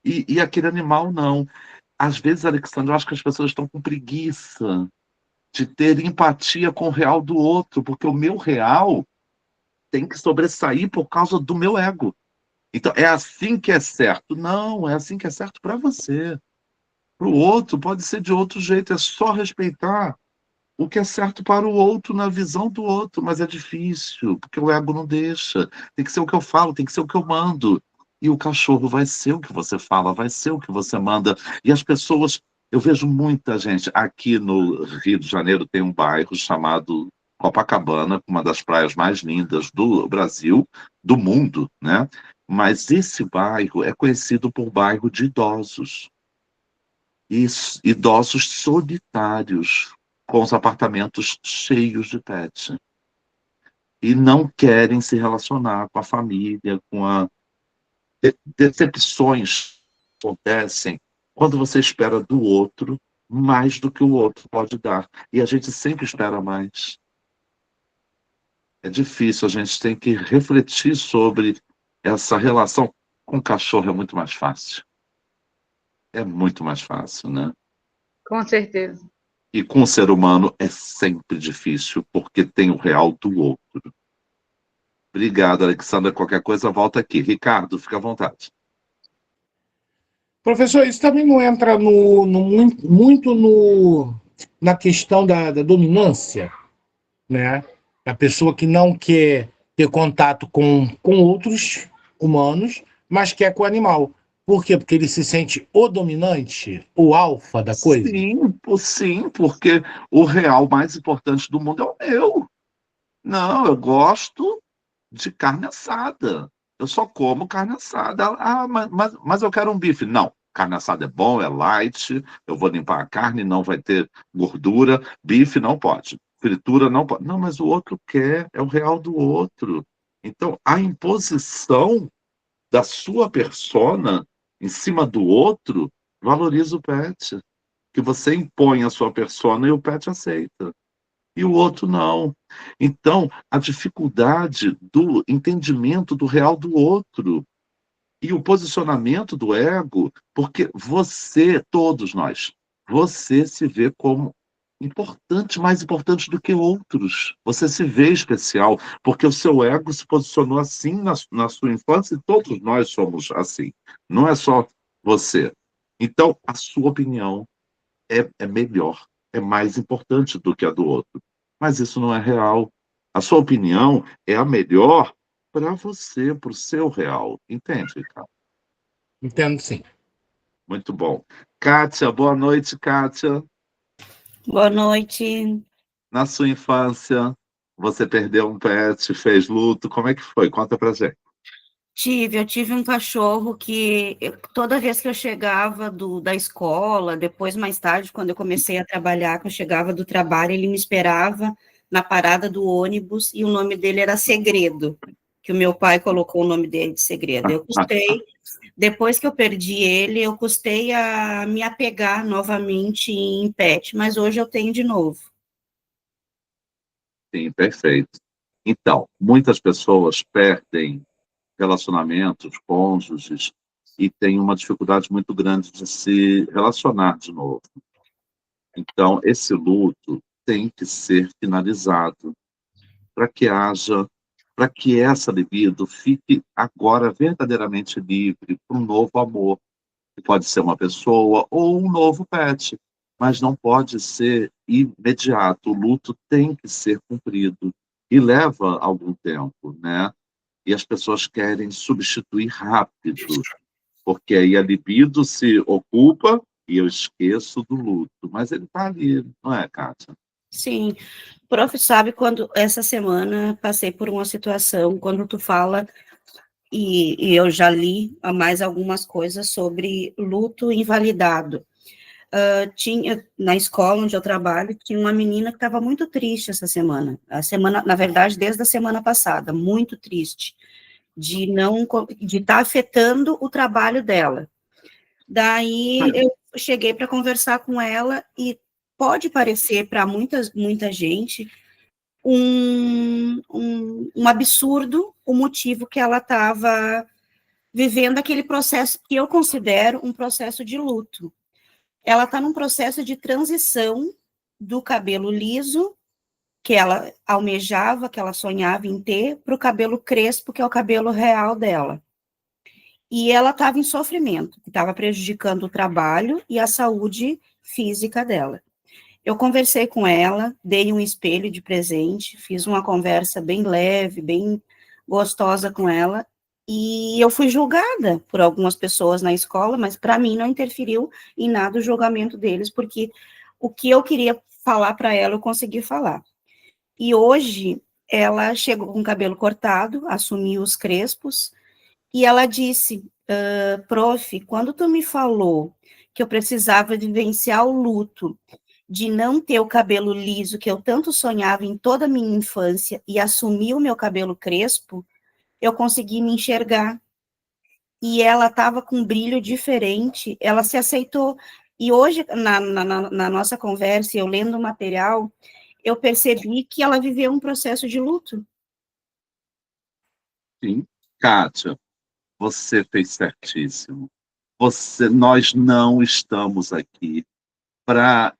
[SPEAKER 3] E aquele animal não. Às vezes, Alexandre, eu acho que as pessoas estão com preguiça de ter empatia com o real do outro, porque o meu real tem que sobressair por causa do meu ego. Então, é assim que é certo. Não, é assim que é certo para você. Para o outro, pode ser de outro jeito. É só respeitar o que é certo para o outro na visão do outro. Mas é difícil, porque o ego não deixa. Tem que ser o que eu falo, tem que ser o que eu mando. E o cachorro vai ser o que você fala, vai ser o que você manda. E as pessoas... Eu vejo muita gente. Aqui no Rio de Janeiro tem um bairro chamado Copacabana, uma das praias mais lindas do Brasil, do mundo, né? Mas esse bairro é conhecido por bairro de idosos. Idosos solitários, com os apartamentos cheios de pet. E não querem se relacionar com a família, com a... Decepções acontecem quando você espera do outro mais do que o outro pode dar. E a gente sempre espera mais. É difícil, a gente tem que refletir sobre essa relação. Com o cachorro é muito mais fácil. É muito mais fácil, né?
[SPEAKER 1] Com certeza.
[SPEAKER 3] E com o ser humano é sempre difícil, porque tem o real do outro. Obrigado, Alexandra. Qualquer coisa, volta aqui. Ricardo, fica à vontade.
[SPEAKER 2] Professor, isso também não entra muito na questão da dominância, né? A pessoa que não quer ter contato com outros humanos, mas quer com o animal. Por quê? Porque ele se sente o dominante, o alfa da coisa?
[SPEAKER 3] Sim, porque o real mais importante do mundo é o meu. Não, eu gosto de carne assada. Eu só como carne assada. Mas eu quero um bife. Não, carne assada é bom, é light, eu vou limpar a carne, não vai ter gordura. Bife não pode. Fritura não pode. Não, mas o outro quer, é o real do outro. Então, a imposição da sua persona em cima do outro valoriza o pet. Que você impõe a sua persona e o pet aceita. E o outro não. Então, a dificuldade do entendimento do real do outro e o posicionamento do ego, porque você, todos nós, você se vê como importante, mais importante do que outros. Você se vê especial, porque o seu ego se posicionou assim na sua infância e todos nós somos assim. Não é só você. Então, a sua opinião é melhor, é mais importante do que a do outro. Mas isso não é real. A sua opinião é a melhor para você, para o seu real. Entende, Ricardo?
[SPEAKER 2] Entendo sim.
[SPEAKER 3] Muito bom. Kátia, boa noite, Kátia.
[SPEAKER 4] Boa noite.
[SPEAKER 3] Na sua infância, você perdeu um pet, fez luto, como é que foi? Conta pra gente.
[SPEAKER 4] Eu tive um cachorro que toda vez que eu chegava da escola, depois mais tarde, quando eu comecei a trabalhar, que eu chegava do trabalho, ele me esperava na parada do ônibus e o nome dele era Segredo, que o meu pai colocou o nome dele de Segredo. Depois que eu perdi ele, eu custei a me apegar novamente em pet, mas hoje eu tenho de novo.
[SPEAKER 3] Sim, perfeito. Então, muitas pessoas perdem relacionamentos, cônjuges, e têm uma dificuldade muito grande de se relacionar de novo. Então, esse luto tem que ser finalizado para que essa libido fique agora verdadeiramente livre para um novo amor, que pode ser uma pessoa ou um novo pet, mas não pode ser imediato. O luto tem que ser cumprido e leva algum tempo, né? E as pessoas querem substituir rápido, porque aí a libido se ocupa e eu esqueço do luto. Mas ele está ali, não é, Kátia?
[SPEAKER 4] Sim, prof, sabe quando essa semana passei por uma situação, quando tu fala, e eu já li mais algumas coisas sobre luto invalidado. Tinha, na escola onde eu trabalho, tinha uma menina que estava muito triste essa semana. Na verdade, desde a semana passada, muito triste, de estar afetando o trabalho dela. Daí eu cheguei para conversar com ela e pode parecer para muita gente um absurdo o motivo que ela estava vivendo aquele processo que eu considero um processo de luto. Ela está num processo de transição do cabelo liso, que ela almejava, que ela sonhava em ter, para o cabelo crespo, que é o cabelo real dela. E ela estava em sofrimento, que estava prejudicando o trabalho e a saúde física dela. Eu conversei com ela, dei um espelho de presente, fiz uma conversa bem leve, bem gostosa com ela, e eu fui julgada por algumas pessoas na escola, mas para mim não interferiu em nada o julgamento deles, porque o que eu queria falar para ela, eu consegui falar. E hoje, ela chegou com o cabelo cortado, assumiu os crespos, e ela disse, prof, quando tu me falou que eu precisava vivenciar o luto de não ter o cabelo liso, que eu tanto sonhava em toda a minha infância, e assumir o meu cabelo crespo, eu consegui me enxergar. E ela estava com um brilho diferente, ela se aceitou. E hoje, na nossa conversa, eu lendo o material, eu percebi que ela viveu um processo de luto.
[SPEAKER 3] Sim. Kátia, você fez certíssimo. Nós não estamos aqui para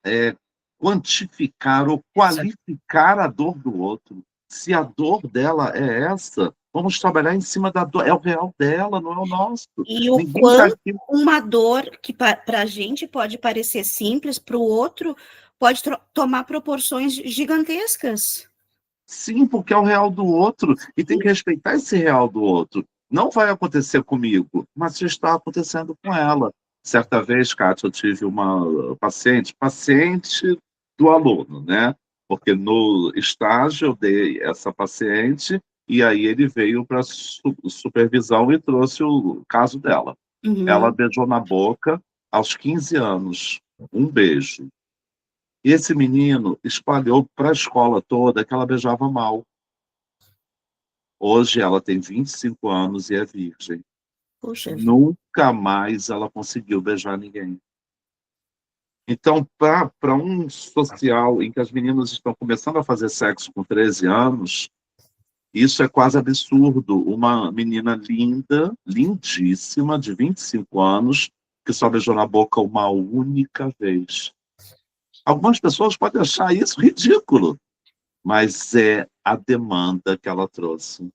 [SPEAKER 3] quantificar ou qualificar a dor do outro. Se a dor dela é essa, vamos trabalhar em cima da dor. É o real dela, não é o nosso.
[SPEAKER 4] E o
[SPEAKER 3] Ninguém
[SPEAKER 4] quanto
[SPEAKER 3] tá aqui...
[SPEAKER 4] uma dor que para a gente pode parecer simples, para o outro pode tomar proporções gigantescas.
[SPEAKER 3] Sim, porque é o real do outro e tem que respeitar esse real do outro. Não vai acontecer comigo, mas já está acontecendo com ela. Certa vez, Kátia, eu tive uma paciente do aluno, né? Porque no estágio eu dei essa paciente e aí ele veio para supervisão e trouxe o caso dela.
[SPEAKER 4] Uhum.
[SPEAKER 3] Ela beijou na boca aos 15 anos. Um beijo. E esse menino espalhou para a escola toda que ela beijava mal. Hoje ela tem 25 anos e é virgem.
[SPEAKER 4] Puxa.
[SPEAKER 3] Nunca mais ela conseguiu beijar ninguém. Então, para um social em que as meninas estão começando a fazer sexo com 13 anos, isso é quase absurdo. Uma menina linda, lindíssima, de 25 anos, que só beijou na boca uma única vez. Algumas pessoas podem achar isso ridículo, mas é a demanda que ela trouxe.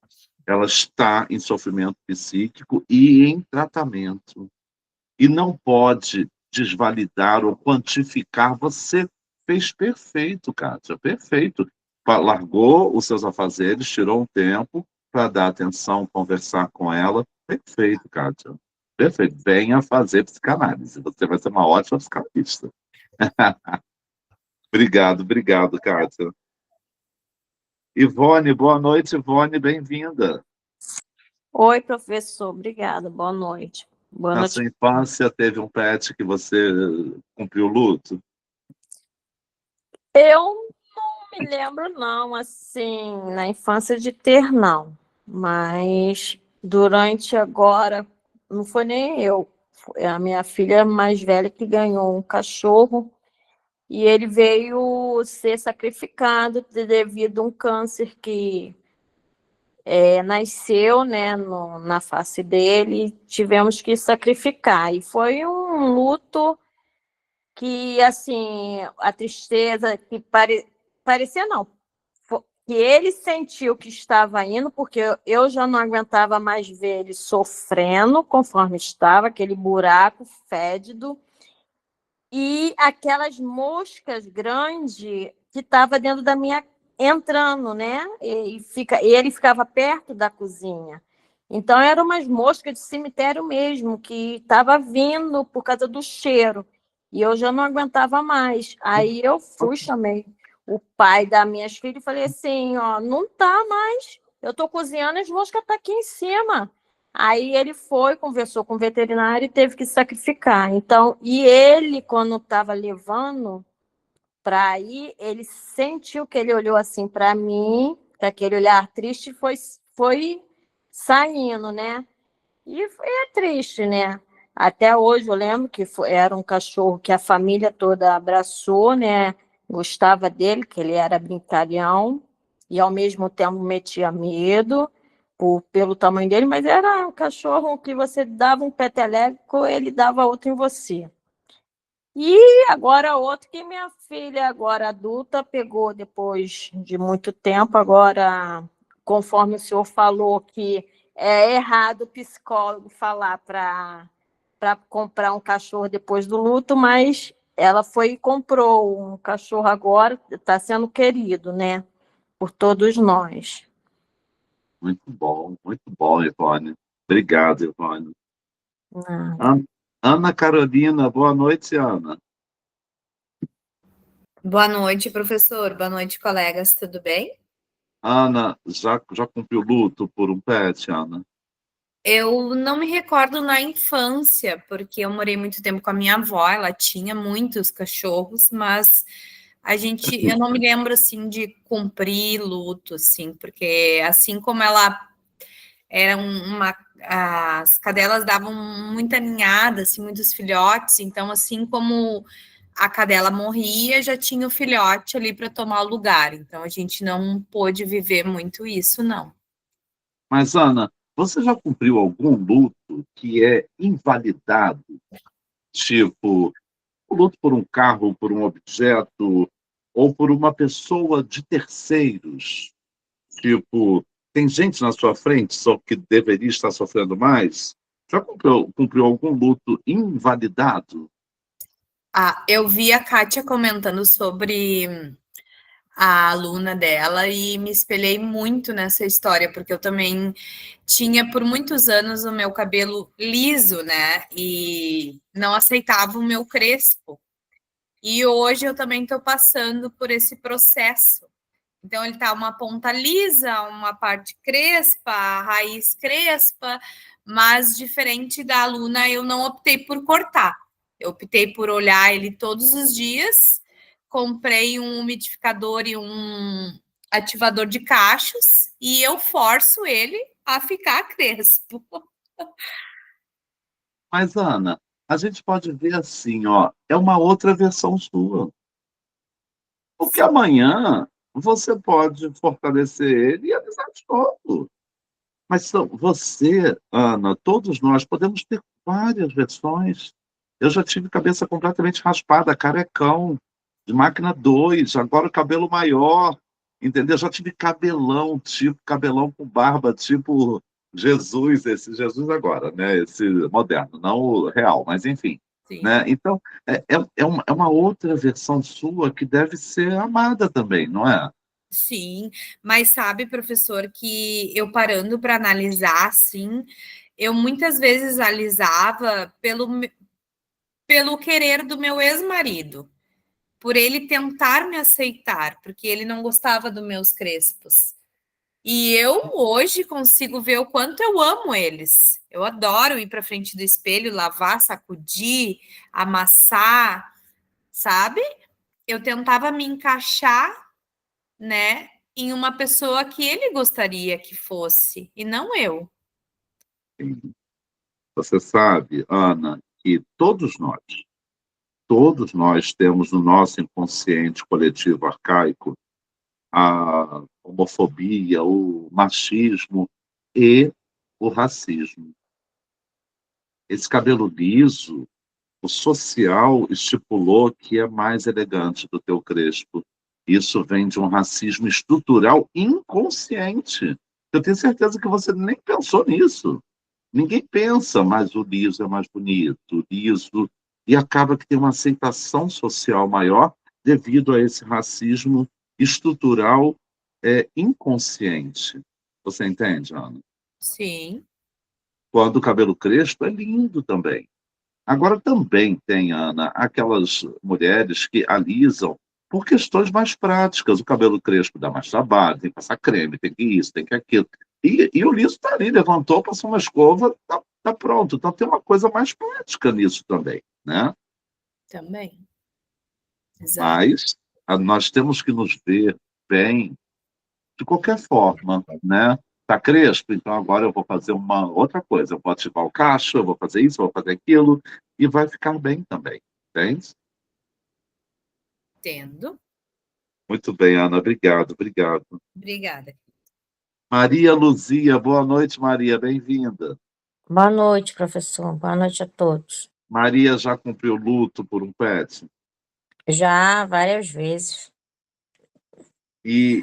[SPEAKER 3] Ela está em sofrimento psíquico e em tratamento. E não pode desvalidar ou quantificar. Você fez perfeito, Kátia, perfeito. Largou os seus afazeres, tirou um tempo para dar atenção, conversar com ela. Perfeito, Kátia. Perfeito. Venha fazer psicanálise. Você vai ser uma ótima psicanalista. Obrigado, Kátia. Ivone, boa noite, Ivone, bem-vinda.
[SPEAKER 7] Oi, professor, obrigada, boa noite. Boa
[SPEAKER 3] Na
[SPEAKER 7] noite.
[SPEAKER 3] sua infância, teve um pet que você cumpriu o luto?
[SPEAKER 7] Eu não me lembro, não, assim, na infância de ter, não. Mas durante agora, não foi nem eu, foi a minha filha mais velha que ganhou um cachorro e ele veio ser sacrificado devido a um câncer que nasceu, né, na face dele, tivemos que sacrificar. E foi um luto que, assim, a tristeza que parecia não, que ele sentiu que estava indo, porque eu já não aguentava mais ver ele sofrendo conforme estava, aquele buraco fédido, e aquelas moscas grandes que estavam dentro da minha entrando, né? E ele ficava perto da cozinha. Então, eram umas moscas de cemitério mesmo, que estava vindo por causa do cheiro. E eu já não aguentava mais. Aí eu fui, chamei o pai das minhas filhas e falei assim, ó, não tá mais. Eu estou cozinhando e as moscas estão aqui em cima. Aí ele foi, conversou com o veterinário e teve que sacrificar. Então, e ele, quando estava levando para ir, ele sentiu que ele olhou assim para mim, com aquele olhar triste, foi saindo, né? E é triste, né? Até hoje eu lembro que era um cachorro que a família toda abraçou, né? Gostava dele, que ele era brincalhão e ao mesmo tempo metia medo pelo tamanho dele, mas era um cachorro que você dava um peteleco, ele dava outro em você. E agora outro que minha filha, agora adulta, pegou depois de muito tempo, agora, conforme o senhor falou que é errado o psicólogo falar para comprar um cachorro depois do luto, mas ela foi e comprou um cachorro agora, está sendo querido, né, por todos nós.
[SPEAKER 3] Muito bom, Ivone. Obrigado, Ivone.
[SPEAKER 7] Ah.
[SPEAKER 3] Ana Carolina, boa noite, Ana.
[SPEAKER 8] Boa noite, professor. Boa noite, colegas. Tudo bem?
[SPEAKER 3] Ana, já cumpriu luto por um pet, Ana?
[SPEAKER 8] Eu não me recordo na infância, porque eu morei muito tempo com a minha avó, ela tinha muitos cachorros, mas eu não me lembro, assim, de cumprir luto, assim, porque assim como ela era as cadelas davam muita ninhada, assim, muitos filhotes, então, assim como a cadela morria, já tinha o filhote ali para tomar o lugar. Então, a gente não pôde viver muito isso, não.
[SPEAKER 3] Mas, Ana, você já cumpriu algum luto que é invalidado? Tipo, o luto por um carro, por um objeto, ou por uma pessoa de terceiros? Tipo, tem gente na sua frente só que deveria estar sofrendo mais? Já cumpriu algum luto invalidado?
[SPEAKER 8] Eu vi a Kátia comentando sobre a aluna dela e me espelhei muito nessa história, porque eu também tinha por muitos anos o meu cabelo liso, né? E não aceitava o meu crespo. E hoje eu também estou passando por esse processo. Então, ele tá uma ponta lisa, uma parte crespa, a raiz crespa, mas diferente da aluna, eu não optei por cortar. Eu optei por olhar ele todos os dias, comprei um umidificador e um ativador de cachos e eu forço ele a ficar crespo.
[SPEAKER 3] Mas, Ana, a gente pode ver assim, ó, é uma outra versão sua. Porque amanhã você pode fortalecer ele e alisar de novo. Mas você, Ana, todos nós podemos ter várias versões. Eu já tive cabeça completamente raspada, carecão, de máquina 2, agora o cabelo maior, entendeu? Já tive cabelão, tipo cabelão com barba, tipo Jesus, esse Jesus agora, né? Esse moderno, não o real, mas enfim.
[SPEAKER 8] Sim.
[SPEAKER 3] né? Então, é uma outra versão sua que deve ser amada também, não é?
[SPEAKER 8] Sim, mas sabe, professor, que eu parando para analisar, assim, eu muitas vezes alisava pelo querer do meu ex-marido, por ele tentar me aceitar, porque ele não gostava dos meus crespos. E eu hoje consigo ver o quanto eu amo eles. Eu adoro ir para frente do espelho, lavar, sacudir, amassar, sabe? Eu tentava me encaixar, né, em uma pessoa que ele gostaria que fosse, e não eu.
[SPEAKER 3] Você sabe, Ana, que todos nós temos no nosso inconsciente coletivo arcaico a homofobia, o machismo e o racismo. Esse cabelo liso, o social estipulou que é mais elegante do teu crespo. Isso vem de um racismo estrutural inconsciente. Eu tenho certeza que você nem pensou nisso. Ninguém pensa, mas o liso é mais bonito, o liso, e acaba que tem uma aceitação social maior devido a esse racismo estrutural inconsciente. Você entende, Ana?
[SPEAKER 8] Sim.
[SPEAKER 3] Quando o cabelo crespo é lindo também. Agora também tem, Ana, aquelas mulheres que alisam por questões mais práticas. O cabelo crespo dá mais trabalho, tem que passar creme, tem que isso, tem que aquilo. E o liso está ali, levantou, passou uma escova, tá pronto. Então tem uma coisa mais prática nisso também, né?
[SPEAKER 8] Também. Exato.
[SPEAKER 3] Mas nós temos que nos ver bem de qualquer forma, né? Tá crespo, então agora eu vou fazer uma outra coisa. Eu vou ativar o cacho, eu vou fazer isso, eu vou fazer aquilo, e vai ficar bem também, entende?
[SPEAKER 8] Entendo.
[SPEAKER 3] Muito bem, Ana, obrigado, obrigado.
[SPEAKER 8] Obrigada.
[SPEAKER 3] Maria Luzia, boa noite, Maria, bem-vinda.
[SPEAKER 7] Boa noite, professor. Boa noite a todos.
[SPEAKER 3] Maria já cumpriu luto por um pet?
[SPEAKER 7] Já várias vezes.
[SPEAKER 3] E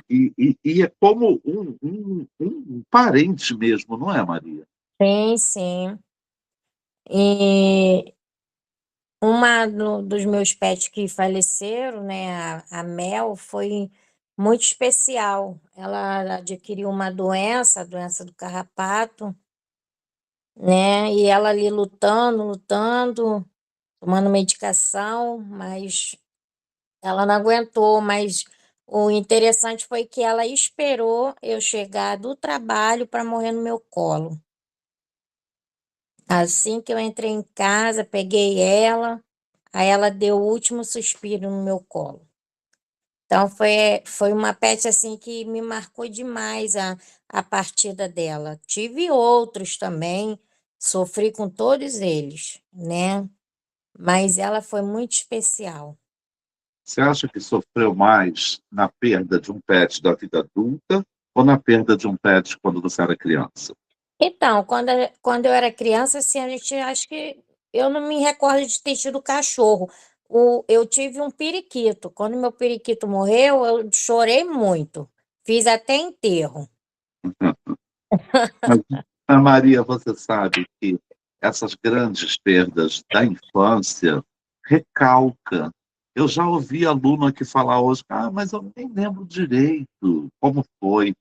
[SPEAKER 3] é como um parente mesmo, não é, Maria?
[SPEAKER 7] Sim, sim. E dos meus pets que faleceram, né, a Mel, foi muito especial. Ela adquiriu uma doença, a doença do carrapato, né? E ela ali lutando, tomando medicação, mas ela não aguentou. Mas o interessante foi que ela esperou eu chegar do trabalho para morrer no meu colo. Assim que eu entrei em casa, peguei ela, aí ela deu o último suspiro no meu colo. Então foi uma pet assim que me marcou demais a partida dela. Tive outros também, sofri com todos eles, né? Mas ela foi muito especial.
[SPEAKER 3] Você acha que sofreu mais na perda de um pet da vida adulta ou na perda de um pet quando você era criança?
[SPEAKER 7] Então, quando eu era criança, assim, a gente acho que eu não me recordo de ter tido cachorro. Eu tive um periquito. Quando meu periquito morreu, eu chorei muito. Fiz até enterro.
[SPEAKER 3] Mas, Maria, você sabe que essas grandes perdas da infância recalca. Eu já ouvi aluno aqui falar hoje, mas eu nem lembro direito como foi.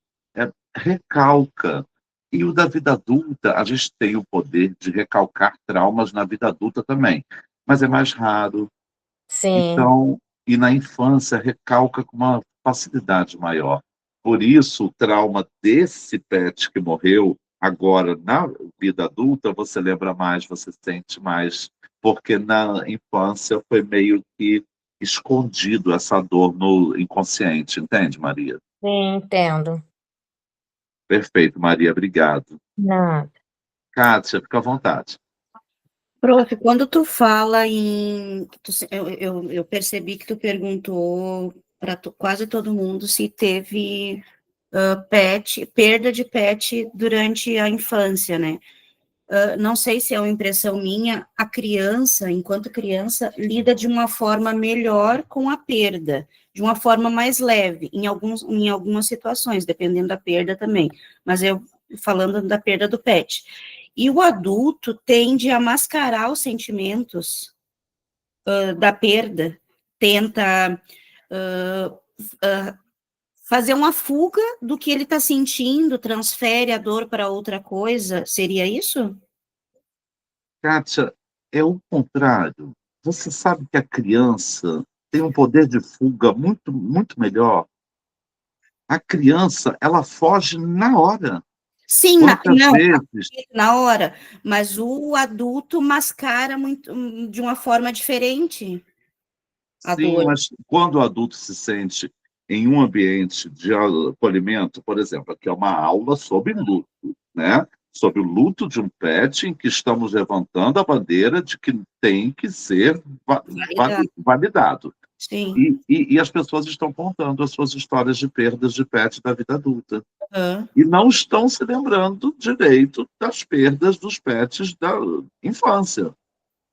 [SPEAKER 3] Recalca. E o da vida adulta, a gente tem o poder de recalcar traumas na vida adulta também, mas é mais raro.
[SPEAKER 7] Sim,
[SPEAKER 3] Então, e na infância recalca com uma facilidade maior. Por isso, o trauma desse pet que morreu, agora na vida adulta, você lembra mais, você sente mais, porque na infância foi meio que escondido essa dor no inconsciente, entende, Maria?
[SPEAKER 7] sim, entendo.
[SPEAKER 3] Perfeito, Maria, obrigado.
[SPEAKER 7] Não.
[SPEAKER 3] Kátia, fica à vontade.
[SPEAKER 4] Prof, quando tu fala em. Eu percebi que tu perguntou para quase todo mundo se teve perda de pet durante a infância, né? Não sei se é uma impressão minha, a criança, enquanto criança, lida de uma forma melhor com a perda, de uma forma mais leve, em algumas situações, dependendo da perda também. Mas eu falando da perda do pet. E o adulto tende a mascarar os sentimentos da perda, tenta fazer uma fuga do que ele está sentindo, transfere a dor para outra coisa, seria isso?
[SPEAKER 3] Kátia, é o contrário. Você sabe que a criança tem um poder de fuga muito, muito melhor. A criança, ela foge na hora.
[SPEAKER 4] Sim,
[SPEAKER 3] Quantas
[SPEAKER 4] não,
[SPEAKER 3] vezes?
[SPEAKER 4] na hora, mas o adulto mascara muito, de uma forma diferente a
[SPEAKER 3] Sim,
[SPEAKER 4] dor.
[SPEAKER 3] mas quando o adulto se sente em um ambiente de acolhimento, por exemplo, aqui é uma aula sobre luto, né? Sobre o luto de um pet em que estamos levantando a bandeira de que tem que ser validado.
[SPEAKER 4] Sim.
[SPEAKER 3] E as pessoas estão contando as suas histórias de perdas de pet da vida adulta.
[SPEAKER 4] Uhum.
[SPEAKER 3] E não estão se lembrando direito das perdas dos pets da infância.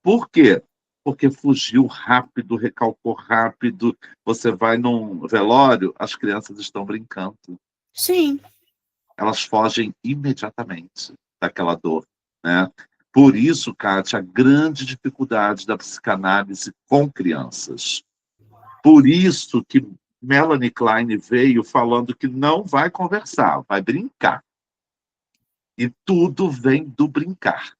[SPEAKER 3] Por quê? Porque fugiu rápido, recalcou rápido. Você vai num velório, as crianças estão brincando.
[SPEAKER 4] Sim.
[SPEAKER 3] Elas fogem imediatamente daquela dor, né? Por isso, Kátia, a grande dificuldade da psicanálise com crianças. Por isso que Melanie Klein veio falando que não vai conversar, vai brincar. E tudo vem do brincar.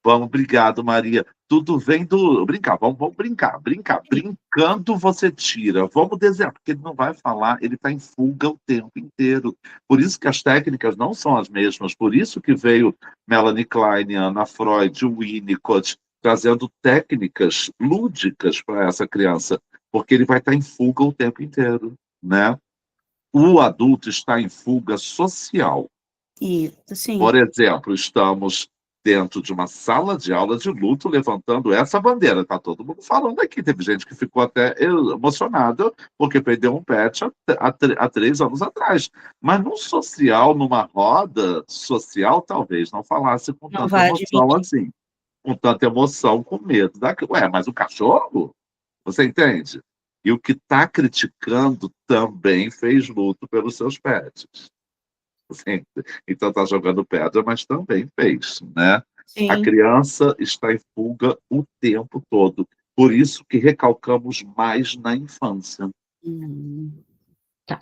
[SPEAKER 3] Vamos, obrigado, Maria. Tudo vem do brincar. Vamos brincar. Brincando, você tira. Vamos desenhar, porque ele não vai falar, ele está em fuga o tempo inteiro. Por isso que as técnicas não são as mesmas. Por isso que veio Melanie Klein, Anna Freud, Winnicott, trazendo técnicas lúdicas para essa criança, porque ele vai estar em fuga o tempo inteiro, né? O adulto está em fuga social.
[SPEAKER 4] Isso, sim.
[SPEAKER 3] Por exemplo, estamos dentro de uma sala de aula de luto, levantando essa bandeira. Está todo mundo falando aqui. Teve gente que ficou até emocionada porque perdeu um pet há 3 anos atrás. Mas no social, numa roda social, talvez não falasse com
[SPEAKER 4] Não
[SPEAKER 3] tanta
[SPEAKER 4] vai
[SPEAKER 3] emoção
[SPEAKER 4] admitir.
[SPEAKER 3] assim. Com tanta emoção, com medo. Ué, mas o cachorro? Você entende? E o que está criticando também fez luto pelos seus pets. Então está jogando pedra, mas também fez, né?
[SPEAKER 4] Sim.
[SPEAKER 3] A criança está em fuga o tempo todo. Por isso que recalcamos mais na infância.
[SPEAKER 4] Tá.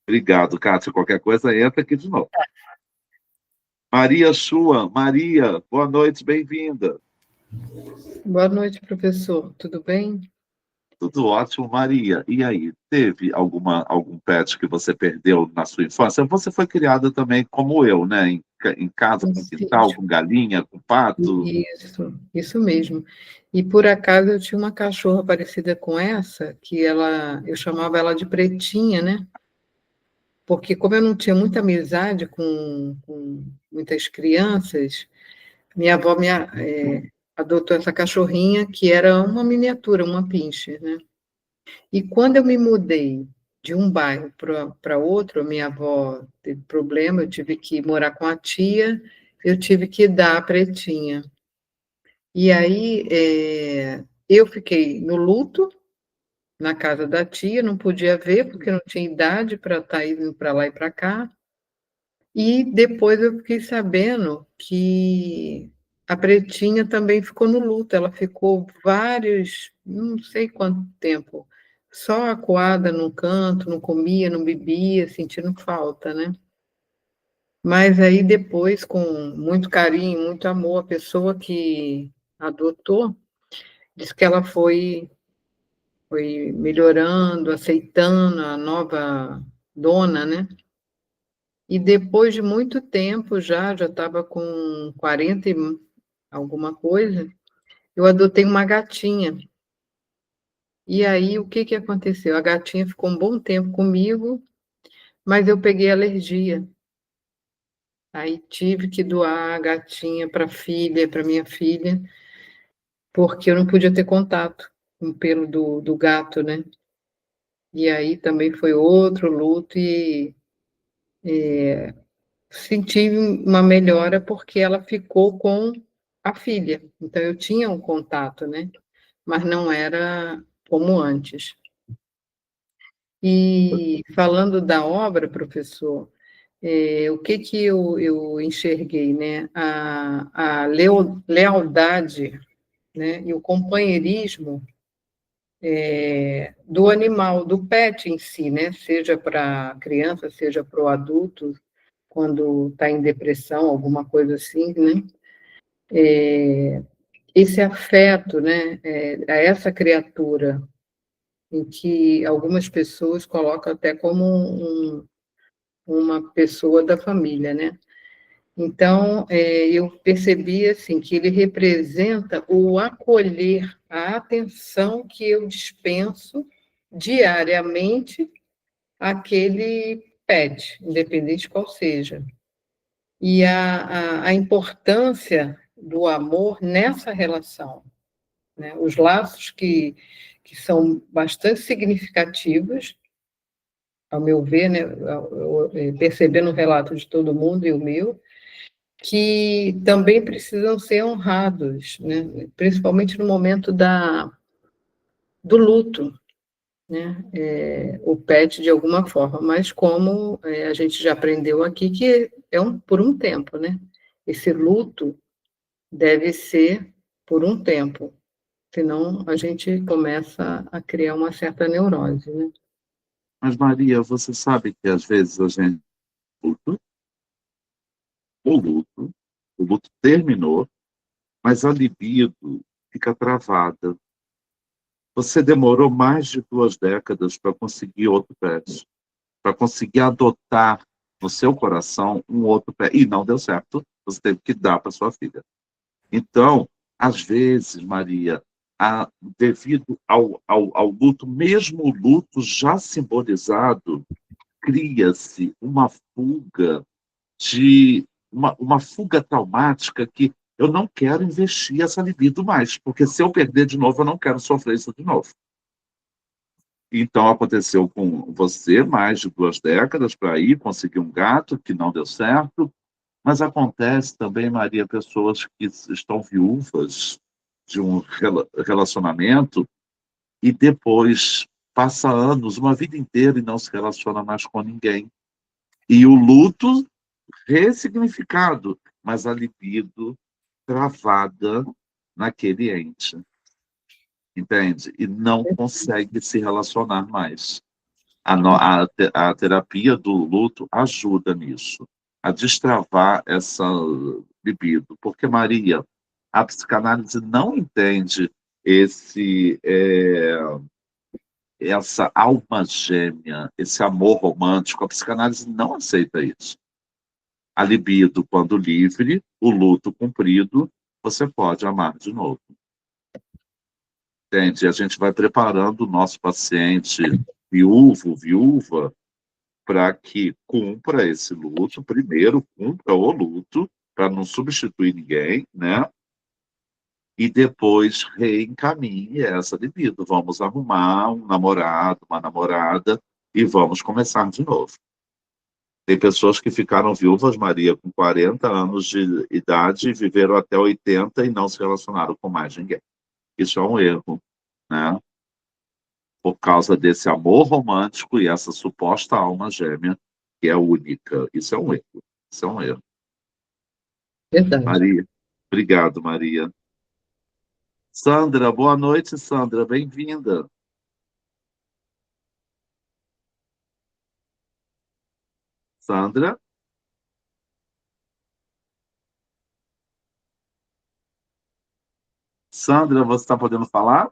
[SPEAKER 3] Obrigado, Kátia. Qualquer coisa, entra aqui de novo. Maria Schua. Maria, boa noite, bem-vinda.
[SPEAKER 9] Boa noite, professor. Tudo bem?
[SPEAKER 3] Tudo ótimo, Maria. E aí, teve algum pet que você perdeu na sua infância? Você foi criada também como eu, né? Em casa, com quintal, com galinha, com pato.
[SPEAKER 9] Isso mesmo. E por acaso eu tinha uma cachorra parecida com essa, que eu chamava ela de Pretinha, né? Porque como eu não tinha muita amizade com muitas crianças, minha avó adotou essa cachorrinha que era uma miniatura, uma pincher, né? E quando eu me mudei de um bairro para outro, minha avó teve problema, eu tive que morar com a tia, eu tive que dar a Pretinha. E aí eu fiquei no luto, na casa da tia, não podia ver, porque não tinha idade para estar indo para lá e para cá. E depois eu fiquei sabendo que a Pretinha também ficou no luto, ela ficou não sei quanto tempo, só acuada num canto, não comia, não bebia, sentindo falta, né? Mas aí depois, com muito carinho, muito amor, a pessoa que adotou, disse que ela foi melhorando, aceitando a nova dona, né? E depois de muito tempo já estava com 40 e alguma coisa, eu adotei uma gatinha. E aí, o que aconteceu? A gatinha ficou um bom tempo comigo, mas eu peguei alergia. Aí tive que doar a gatinha para minha filha, porque eu não podia ter contato com o pelo do gato, né? E aí também foi outro luto e senti uma melhora porque ela ficou com a filha. Então eu tinha um contato, né? Mas não era como antes. E falando da obra, professor, o que eu enxerguei, né? A lealdade né? E o companheirismo do animal, do pet em si, né? Seja para a criança, seja para o adulto, quando está em depressão, alguma coisa assim, né? Esse afeto, né? A essa criatura, em que algumas pessoas colocam até como uma pessoa da família, né? Então, eu percebi assim que ele representa o acolher, a atenção que eu dispenso diariamente àquele pet, independente qual seja. E a importância do amor nessa relação, né? Os laços que são bastante significativos, ao meu ver, né? Percebendo o relato de todo mundo e o meu, que também precisam ser honrados, né? Principalmente no momento do luto, né? O pet de alguma forma, mas como a gente já aprendeu aqui, que por um tempo, né? Esse luto deve ser por um tempo, senão a gente começa a criar uma certa neurose, né?
[SPEAKER 3] Mas, Maria, você sabe que às vezes a gente luto, o luto, o luto terminou, mas a libido fica travada. Você demorou mais de 2 décadas para conseguir outro pet, para conseguir adotar no seu coração um outro pet, e não deu certo, você teve que dar para sua filha. Então, às vezes, Maria, devido ao luto, mesmo o luto já simbolizado, cria-se uma fuga uma fuga traumática que eu não quero investir essa libido mais, porque se eu perder de novo, eu não quero sofrer isso de novo. Então, aconteceu com você mais de 2 décadas para ir conseguir um gato que não deu certo, mas acontece também, Maria, pessoas que estão viúvas de um relacionamento e depois passa anos, uma vida inteira e não se relaciona mais com ninguém. E o luto ressignificado, mas a libido travada naquele ente, entende? E não consegue se relacionar mais. A terapia do luto ajuda nisso, a destravar essa libido, porque, Maria, a psicanálise não entende essa alma gêmea, esse amor romântico, a psicanálise não aceita isso. A libido, quando livre, o luto cumprido, você pode amar de novo. Entende? A gente vai preparando o nosso paciente viúvo, viúva, para que cumpra esse luto. Primeiro, cumpra o luto, para não substituir ninguém, né? E depois reencaminhe essa libido. Vamos arrumar um namorado, uma namorada, e vamos começar de novo. Tem pessoas que ficaram viúvas, Maria, com 40 anos de idade, viveram até 80 e não se relacionaram com mais ninguém. Isso é um erro, né? Por causa desse amor romântico e essa suposta alma gêmea, que é única. Isso é um erro. Isso é um erro.
[SPEAKER 9] Verdade.
[SPEAKER 3] Maria, obrigado, Maria. Sandra, boa noite, Sandra. Bem-vinda. Sandra? Sandra, você está podendo falar?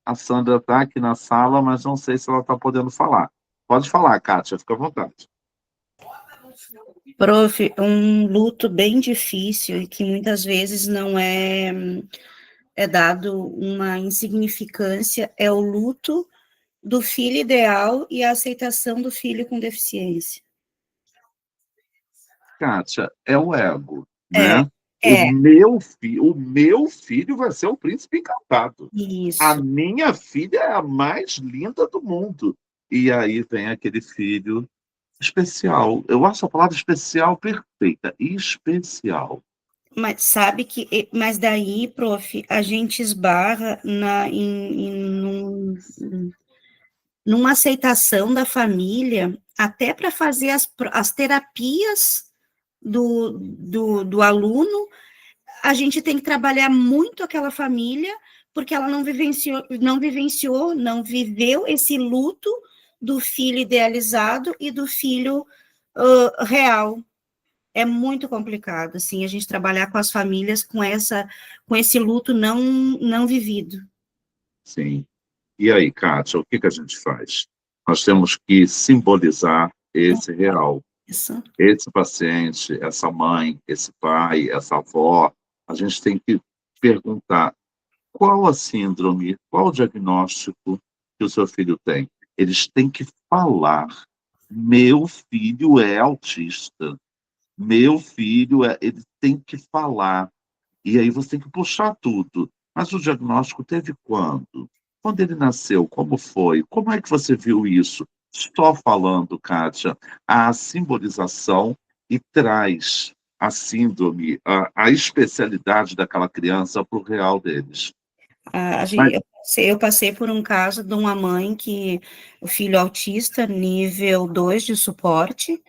[SPEAKER 3] A Sandra está aqui na sala, mas não sei se ela está podendo falar. Pode falar, Kátia, fica à vontade.
[SPEAKER 4] Prof, um luto bem difícil e que muitas vezes não é dado uma insignificância é o luto do filho ideal e a aceitação do filho com deficiência.
[SPEAKER 3] Kátia, é o ego,
[SPEAKER 4] É,
[SPEAKER 3] né? O meu filho vai ser o príncipe encantado.
[SPEAKER 4] isso.
[SPEAKER 3] A minha filha é a mais linda do mundo. E aí vem aquele filho especial. Eu acho a palavra especial perfeita. Especial.
[SPEAKER 4] Mas sabe que, mas daí, prof, a gente esbarra numa aceitação da família, até para fazer as terapias do aluno, a gente tem que trabalhar muito aquela família, porque ela não vivenciou, não viveu esse luto do filho idealizado e do filho real. É muito complicado, assim, a gente trabalhar com as famílias com esse luto não vivido.
[SPEAKER 3] Sim. E aí, Kátia, o que que a gente faz? Nós temos que simbolizar esse real.
[SPEAKER 4] Isso.
[SPEAKER 3] Esse paciente, essa mãe, esse pai, essa avó, a gente tem que perguntar qual a síndrome, qual o diagnóstico que o seu filho tem. Eles têm que falar: meu filho é autista, meu filho é... Ele tem que falar. E aí você tem que puxar tudo. Mas o diagnóstico teve quando? Quando ele nasceu, como foi? Como é que você viu isso? Só falando, Kátia, a simbolização e traz a síndrome, a especialidade daquela criança para o real deles. Mas,
[SPEAKER 4] Eu passei por um caso de uma mãe que o filho autista, nível 2 de suporte,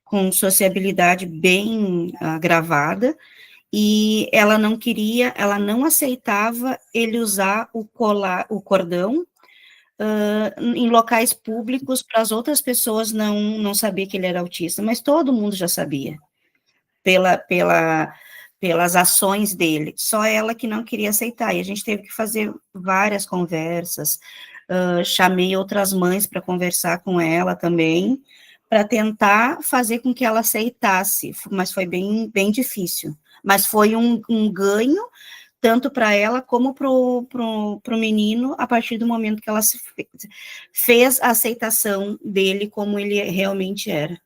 [SPEAKER 4] com sociabilidade bem agravada, e ela não queria, ela não aceitava ele usar o cordão em locais públicos para as outras pessoas não saber que ele era autista, mas todo mundo já sabia, pelas ações dele, só ela que não queria aceitar, e a gente teve que fazer várias conversas, chamei outras mães para conversar com ela também, para tentar fazer com que ela aceitasse, mas foi bem difícil, mas foi um ganho, tanto para ela como para o menino, a partir do momento que ela fez a aceitação dele como ele realmente era.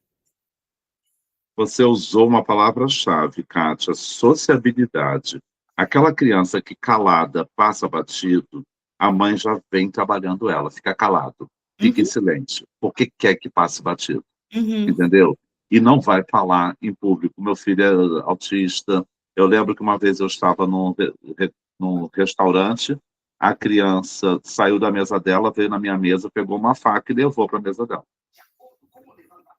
[SPEAKER 3] você usou uma palavra-chave, Kátia: sociabilidade. Aquela criança que calada passa batido, a mãe já vem trabalhando ela, fica calado, fica em silêncio, porque quer que passe batido, entendeu? E não vai falar em público. Meu filho é autista. Eu lembro que uma vez eu estava num restaurante, a criança saiu da mesa dela, veio na minha mesa, pegou uma faca e levou para a mesa dela.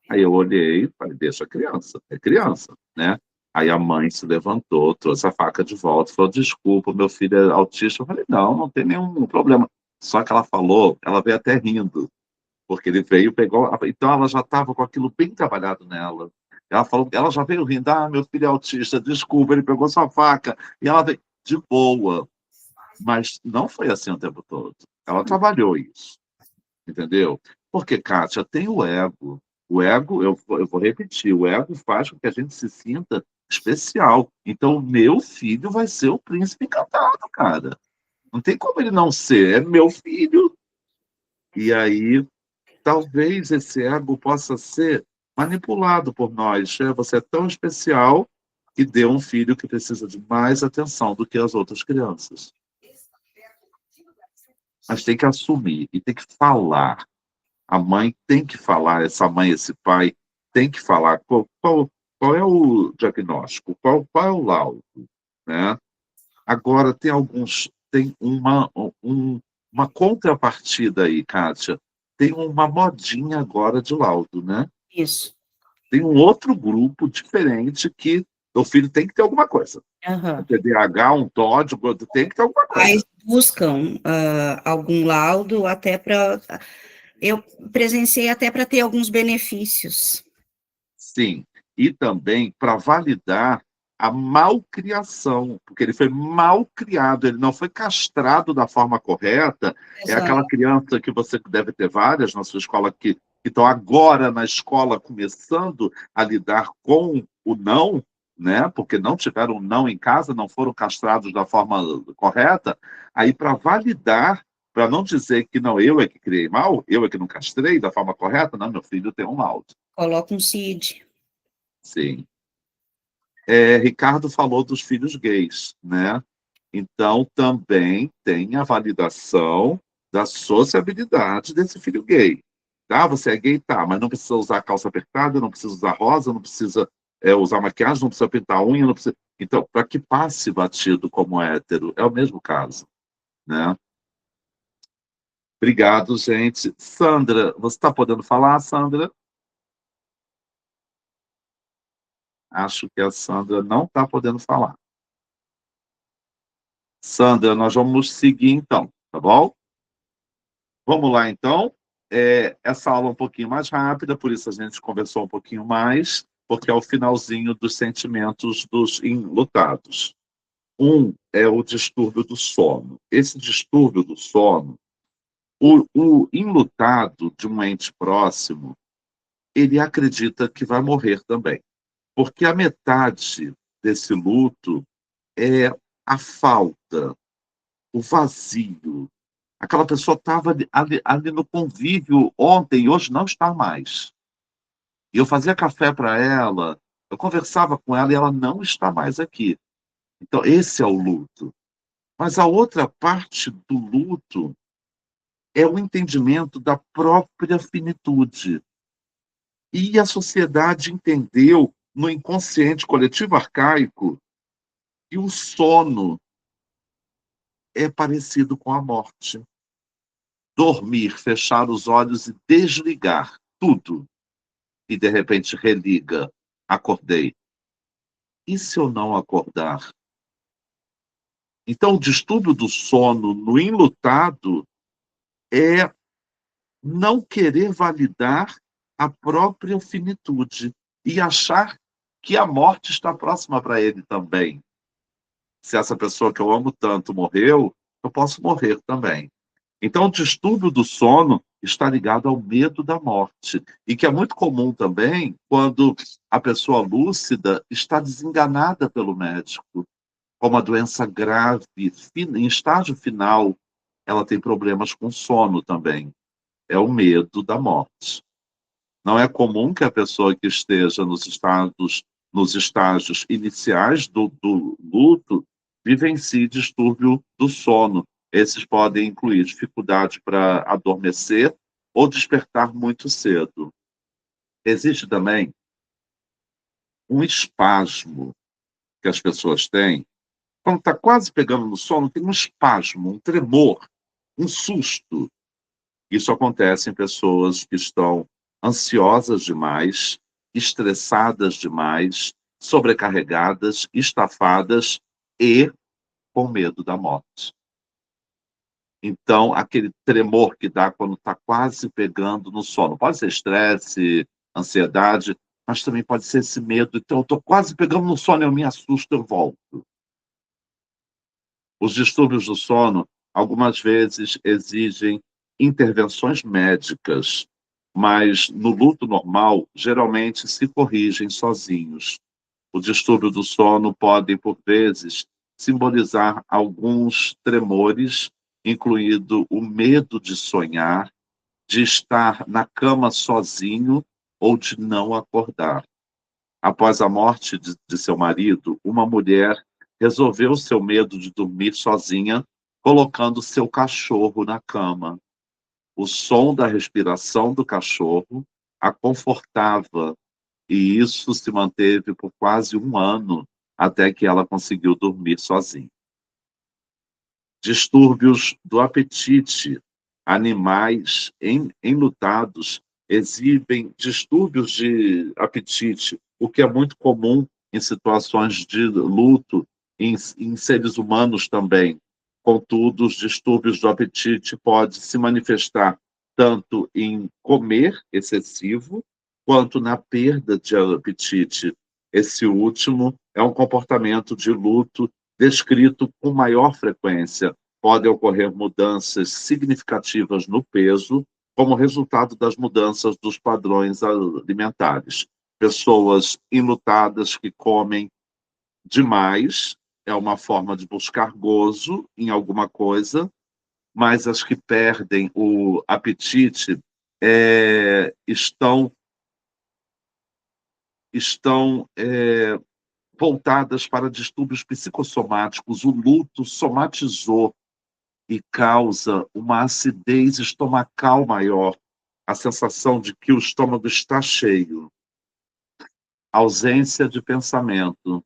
[SPEAKER 3] Aí eu olhei e falei: deixa a criança, é criança, né? Aí a mãe se levantou, trouxe a faca de volta, falou: desculpa, meu filho é autista. Eu falei: não tem nenhum problema. Só que ela falou, ela veio até rindo, porque ele veio, pegou, então ela já estava com aquilo bem trabalhado nela. Ela falou, ela já veio rindo: meu filho é autista, desculpa, ele pegou sua faca. E ela veio de boa, mas não foi assim o tempo todo. Ela trabalhou isso, entendeu? Porque, Kátia, tem o ego. O ego, eu vou repetir, o ego faz com que a gente se sinta especial. Então, meu filho vai ser o príncipe encantado, cara. Não tem como ele não ser, é meu filho. E aí, talvez esse ego possa ser manipulado por nós. Você é tão especial que deu um filho que precisa de mais atenção do que as outras crianças. Mas tem que assumir e tem que falar. A mãe tem que falar, essa mãe, esse pai, tem que falar qual é o diagnóstico, qual é o laudo, né? Agora, tem uma contrapartida aí, Kátia. Tem uma modinha agora de laudo, né?
[SPEAKER 4] Isso.
[SPEAKER 3] Tem um outro grupo diferente que o filho tem que ter alguma coisa. Um TDAH, um TOD, tem que ter alguma coisa.
[SPEAKER 4] Mas buscam algum laudo até para... Eu presenciei até para ter alguns benefícios.
[SPEAKER 3] Sim, e também para validar a malcriação, porque ele foi mal criado, ele não foi castrado da forma correta.
[SPEAKER 4] Exato.
[SPEAKER 3] É aquela criança que você deve ter várias na sua escola que estão agora na escola começando a lidar com o não, né? Porque não tiveram não em casa, não foram castrados da forma correta. Aí, para validar, para não dizer que não, eu é que criei mal, eu é que não castrei da forma correta, não, meu filho tem um laudo.
[SPEAKER 4] Coloca um CID.
[SPEAKER 3] Sim. Ricardo falou dos filhos gays, né? Então, também tem a validação da sociabilidade desse filho gay. Tá? Você é gay, tá, mas não precisa usar calça apertada, não precisa usar rosa, não precisa usar maquiagem, não precisa pintar a unha, não precisa... Então, para que passe batido como hétero, é o mesmo caso, né? Obrigado, gente. Sandra, você está podendo falar, Sandra? Acho que a Sandra não está podendo falar. Sandra, nós vamos seguir então, tá bom? Vamos lá, então. Essa aula é um pouquinho mais rápida, por isso a gente conversou um pouquinho mais, porque é o finalzinho dos sentimentos dos enlutados. Um é o distúrbio do sono. Esse distúrbio do sono, o enlutado de um ente próximo, ele acredita que vai morrer também. Porque a metade desse luto é a falta, o vazio. Aquela pessoa estava ali no convívio ontem e hoje não está mais. E eu fazia café para ela, eu conversava com ela e ela não está mais aqui. Então, esse é o luto. Mas a outra parte do luto é o entendimento da própria finitude. E a sociedade entendeu, no inconsciente coletivo arcaico, que o sono é parecido com a morte. Dormir, fechar os olhos e desligar tudo. E, de repente, religa. Acordei. E se eu não acordar? Então, o distúrbio do sono no enlutado é não querer validar a própria finitude e achar que a morte está próxima para ele também. Se essa pessoa que eu amo tanto morreu, eu posso morrer também. Então, o distúrbio do sono está ligado ao medo da morte, e que é muito comum também quando a pessoa lúcida está desenganada pelo médico, com uma doença grave, em estágio final, ela tem problemas com sono também. É o medo da morte. Não é comum que a pessoa que esteja nos estágios iniciais do luto vivencie distúrbio do sono. Esses podem incluir dificuldade para adormecer ou despertar muito cedo. Existe também um espasmo que as pessoas têm. Quando está quase pegando no sono, tem um espasmo, um tremor, um susto. Isso acontece em pessoas que estão ansiosas demais, estressadas demais, sobrecarregadas, estafadas e com medo da morte. Então, aquele tremor que dá quando está quase pegando no sono. Pode ser estresse, ansiedade, mas também pode ser esse medo. Então, eu estou quase pegando no sono, eu me assusto, eu volto. Os distúrbios do sono, algumas vezes, exigem intervenções médicas, mas no luto normal, geralmente se corrigem sozinhos. O distúrbio do sono pode, por vezes, simbolizar alguns tremores, incluindo o medo de sonhar, de estar na cama sozinho ou de não acordar. Após a morte de seu marido, uma mulher resolveu seu medo de dormir sozinha, colocando seu cachorro na cama. O som da respiração do cachorro a confortava, e isso se manteve por quase um ano, até que ela conseguiu dormir sozinha. Distúrbios do apetite. Animais enlutados exibem distúrbios de apetite, o que é muito comum em situações de luto, em seres humanos também. Contudo, os distúrbios do apetite podem se manifestar tanto em comer excessivo, quanto na perda de apetite. Esse último é um comportamento de luto descrito com maior frequência. Podem ocorrer mudanças significativas no peso, como resultado das mudanças dos padrões alimentares. Pessoas enlutadas que comem demais é uma forma de buscar gozo em alguma coisa, mas as que perdem o apetite estão voltadas para distúrbios psicossomáticos. O luto somatizou e causa uma acidez estomacal maior, a sensação de que o estômago está cheio, ausência de pensamento.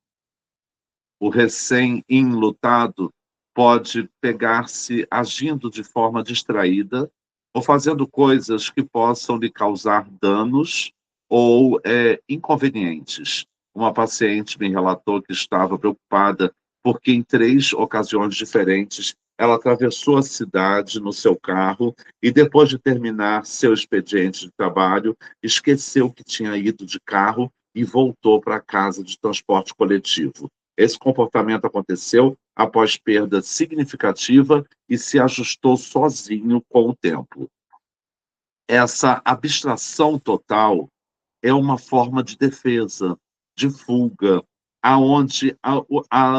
[SPEAKER 3] O recém-enlutado pode pegar-se agindo de forma distraída ou fazendo coisas que possam lhe causar danos ou inconvenientes. uma paciente me relatou que estava preocupada porque em 3 ocasiões diferentes ela atravessou a cidade no seu carro e depois de terminar seu expediente de trabalho, esqueceu que tinha ido de carro e voltou para a casa de transporte coletivo. Esse comportamento aconteceu após perda significativa e se ajustou sozinho com o tempo. Essa abstração total é uma forma de defesa, de fuga, aonde a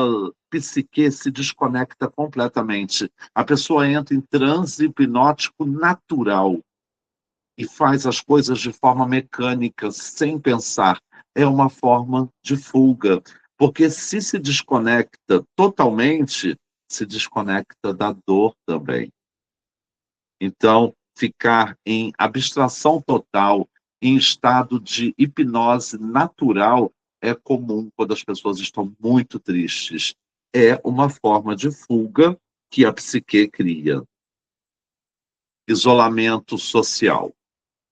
[SPEAKER 3] psique se desconecta completamente. A pessoa entra em transe hipnótico natural e faz as coisas de forma mecânica, sem pensar. É uma forma de fuga, porque se desconecta totalmente, se desconecta da dor também. Então, ficar em abstração total, em estado de hipnose natural, é comum quando as pessoas estão muito tristes. É uma forma de fuga que a psique cria. Isolamento social.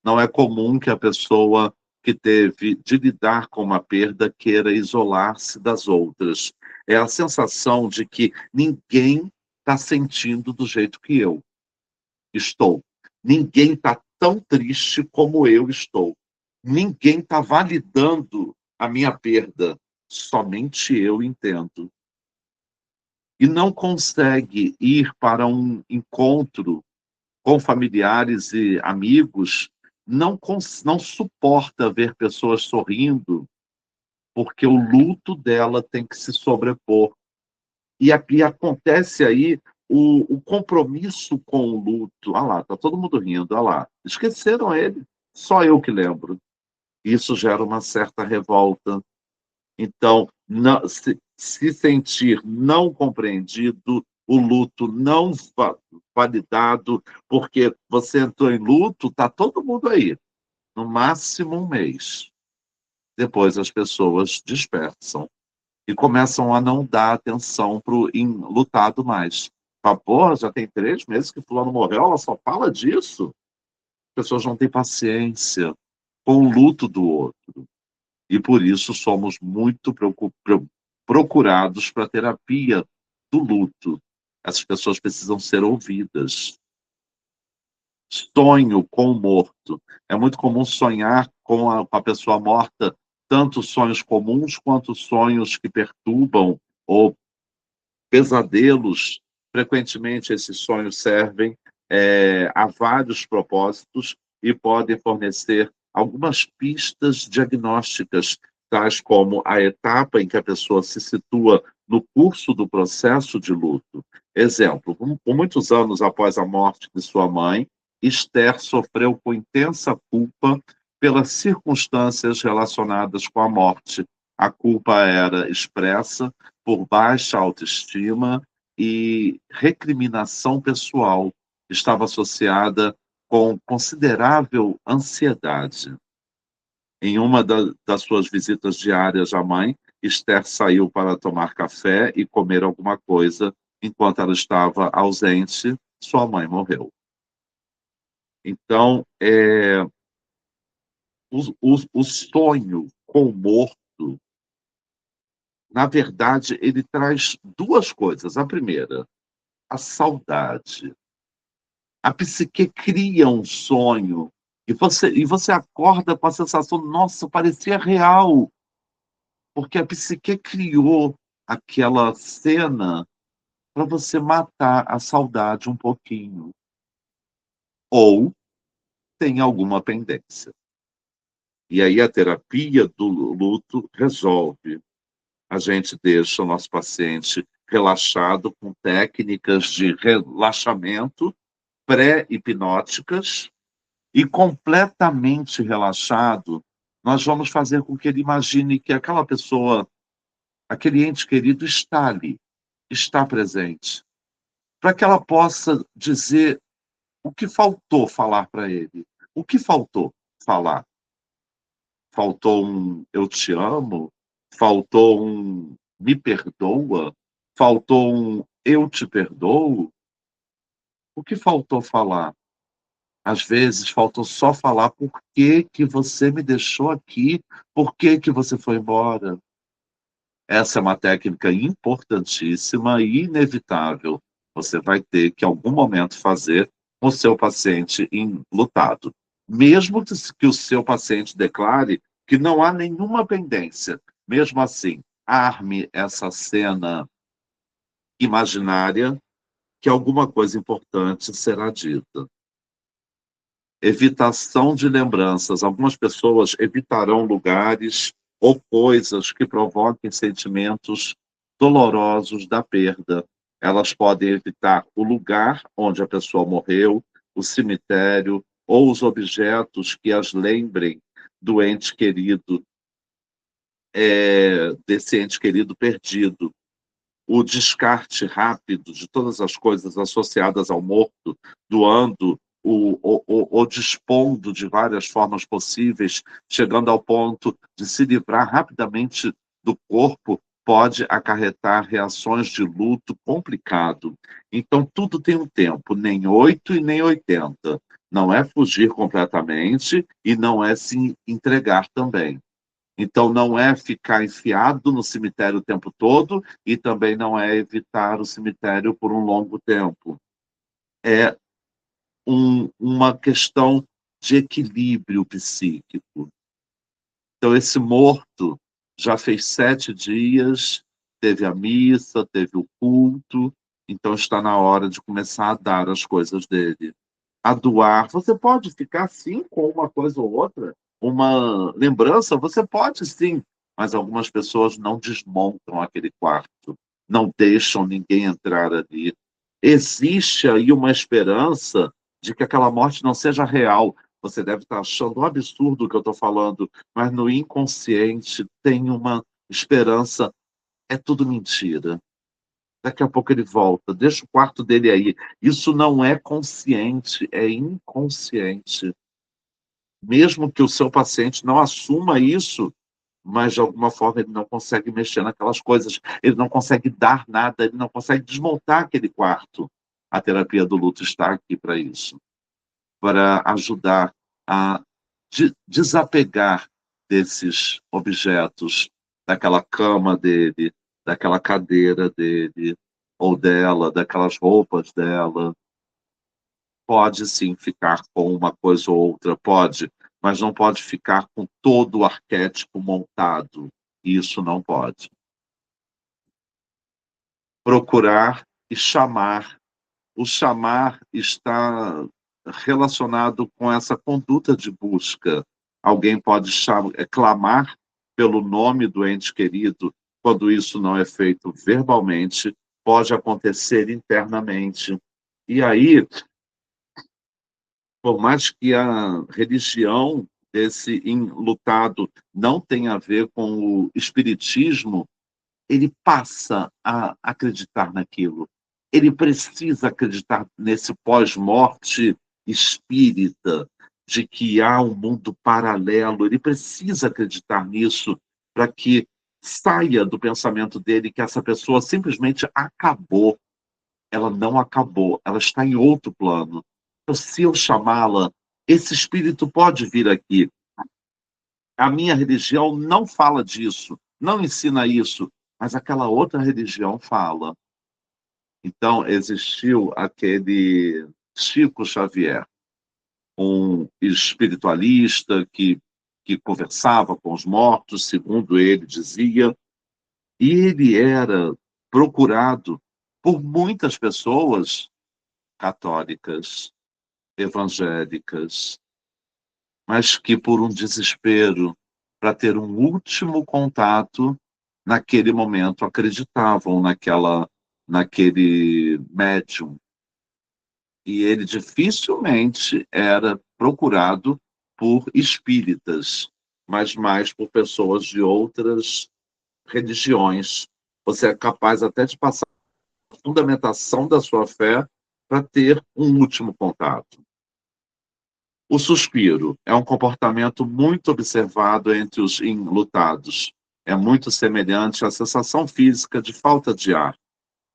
[SPEAKER 3] Não é comum que a pessoa que teve de lidar com uma perda queira isolar-se das outras. É a sensação de que ninguém está sentindo do jeito que eu estou. Ninguém está tão triste como eu estou. Ninguém está validando a minha perda. Somente eu entendo. E não consegue ir para um encontro com familiares e amigos, não suporta ver pessoas sorrindo, porque o luto dela tem que se sobrepor. E aqui acontece aí o compromisso com o luto. Ah lá, tá todo mundo rindo, ah lá. Esqueceram ele, só eu que lembro. Isso gera uma certa revolta. Então, se sentir não compreendido, o luto não validado, porque você entrou em luto, está todo mundo aí, no máximo 1 mês. Depois as pessoas dispersam e começam a não dar atenção para o enlutado mais. Pô, já tem 3 meses que fulano morreu, ela só fala disso. As pessoas não têm paciência com o luto do outro. E por isso somos muito procurados para a terapia do luto. Essas pessoas precisam ser ouvidas. Sonho com o morto. É muito comum sonhar com a pessoa morta, tanto sonhos comuns quanto sonhos que perturbam ou pesadelos. Frequentemente, esses sonhos servem a vários propósitos e podem fornecer algumas pistas diagnósticas, tais como a etapa em que a pessoa se situa no curso do processo de luto. Exemplo, por muitos anos após a morte de sua mãe, Esther sofreu com intensa culpa pelas circunstâncias relacionadas com a morte. A culpa era expressa por baixa autoestima e recriminação pessoal. Estava associada com considerável ansiedade. Em uma das suas visitas diárias à mãe, Esther saiu para tomar café e comer alguma coisa. Enquanto ela estava ausente, sua mãe morreu. Então, o sonho com o morto, na verdade, ele traz 2 coisas. A primeira, a saudade. A psique cria um sonho e você acorda com a sensação, nossa, parecia real, porque a psique criou aquela cena para você matar a saudade um pouquinho. Ou tem alguma pendência. E aí a terapia do luto resolve. A gente deixa o nosso paciente relaxado com técnicas de relaxamento pré-hipnóticas e completamente relaxado, nós vamos fazer com que ele imagine que aquela pessoa, aquele ente querido está ali, está presente, para que ela possa dizer o que faltou falar para ele. O que faltou falar? Faltou um eu te amo? Faltou um me perdoa? Faltou um eu te perdoo? O que faltou falar? Às vezes, faltou só falar por que que você me deixou aqui, por que que você foi embora. Essa é uma técnica importantíssima e inevitável. Você vai ter que, em algum momento, fazer com o seu paciente enlutado. Mesmo que o seu paciente declare que não há nenhuma pendência. Mesmo assim, arme essa cena imaginária que alguma coisa importante será dita. Evitação de lembranças. Algumas pessoas evitarão lugares ou coisas que provoquem sentimentos dolorosos da perda. Elas podem evitar o lugar onde a pessoa morreu, o cemitério ou os objetos que as lembrem do ente querido, desse ente querido perdido. O descarte rápido de todas as coisas associadas ao morto, doando ou dispondo de várias formas possíveis, chegando ao ponto de se livrar rapidamente do corpo, pode acarretar reações de luto complicado. Então, tudo tem um tempo, nem 8 e nem 80. Não é fugir completamente e não é se entregar também. Então, não é ficar enfiado no cemitério o tempo todo e também não é evitar o cemitério por um longo tempo. É uma questão de equilíbrio psíquico. Então, esse morto já fez 7 dias, teve a missa, teve o culto, então está na hora de começar a dar as coisas dele. A doar. Você pode ficar, sim, com uma coisa ou outra, uma lembrança, você pode sim, mas algumas pessoas não desmontam aquele quarto, não deixam ninguém entrar ali. Existe aí uma esperança de que aquela morte não seja real. Você deve estar achando um absurdo o que eu estou falando, mas no inconsciente tem uma esperança, é tudo mentira. Daqui a pouco ele volta, deixa o quarto dele aí. Isso não é consciente, é inconsciente. Mesmo que o seu paciente não assuma isso, mas de alguma forma ele não consegue mexer naquelas coisas, ele não consegue dar nada, ele não consegue desmontar aquele quarto. A terapia do luto está aqui para isso, para ajudar a desapegar desses objetos, daquela cama dele, daquela cadeira dele, ou dela, daquelas roupas dela. Pode sim ficar com uma coisa ou outra, pode, mas não pode ficar com todo o arquétipo montado. Isso não pode. Procurar e chamar. O chamar está relacionado com essa conduta de busca. Alguém pode clamar pelo nome do ente querido, quando isso não é feito verbalmente, pode acontecer internamente. E aí, por mais que a religião desse enlutado não tenha a ver com o espiritismo, ele passa a acreditar naquilo. Ele precisa acreditar nesse pós-morte espírita, de que há um mundo paralelo. Ele precisa acreditar nisso para que saia do pensamento dele que essa pessoa simplesmente acabou. Ela não acabou, ela está em outro plano. Então, se eu chamá-la, esse espírito pode vir aqui. A minha religião não fala disso, não ensina isso, mas aquela outra religião fala. Então, existiu aquele Chico Xavier, um espiritualista que conversava com os mortos, segundo ele dizia, e ele era procurado por muitas pessoas católicas, evangélicas, mas que por um desespero, para ter um último contato, naquele momento acreditavam naquele médium. E ele dificilmente era procurado por espíritas, mas mais por pessoas de outras religiões. Você é capaz até de passar a fundamentação da sua fé para ter um último contato. O suspiro é um comportamento muito observado entre os enlutados. É muito semelhante à sensação física de falta de ar.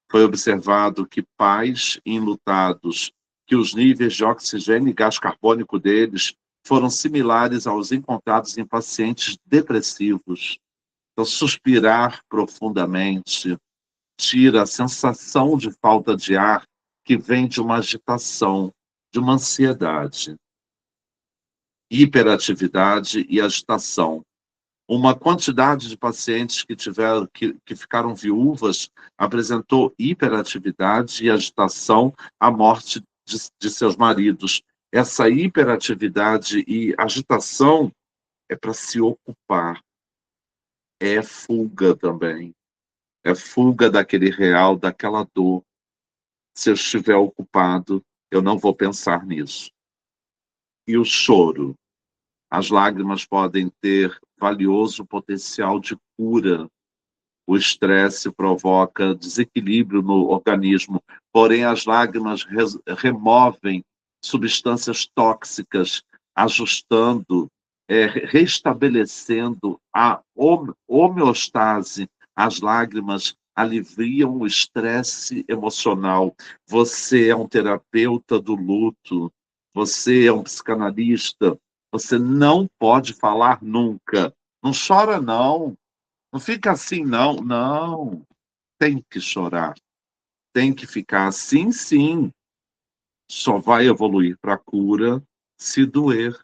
[SPEAKER 3] Foi observado que pais enlutados que os níveis de oxigênio e gás carbônico deles foram similares aos encontrados em pacientes depressivos. Então, suspirar profundamente tira a sensação de falta de ar que vem de uma agitação, de uma ansiedade. Hiperatividade e agitação. Uma quantidade de pacientes que ficaram viúvas apresentou hiperatividade e agitação à morte de seus maridos. Essa hiperatividade e agitação é para se ocupar. É fuga também. É fuga daquele real, daquela dor. Se eu estiver ocupado, eu não vou pensar nisso. E o choro? As lágrimas podem ter valioso potencial de cura. O estresse provoca desequilíbrio no organismo, porém as lágrimas removem substâncias tóxicas, ajustando, restabelecendo a homeostase. As lágrimas aliviam o estresse emocional. Você é um terapeuta do luto, você é um psicanalista, você não pode falar nunca. Não chora, não. Não fica assim, não. Não. Tem que chorar. Tem que ficar assim, sim. Só vai evoluir para a cura se doer.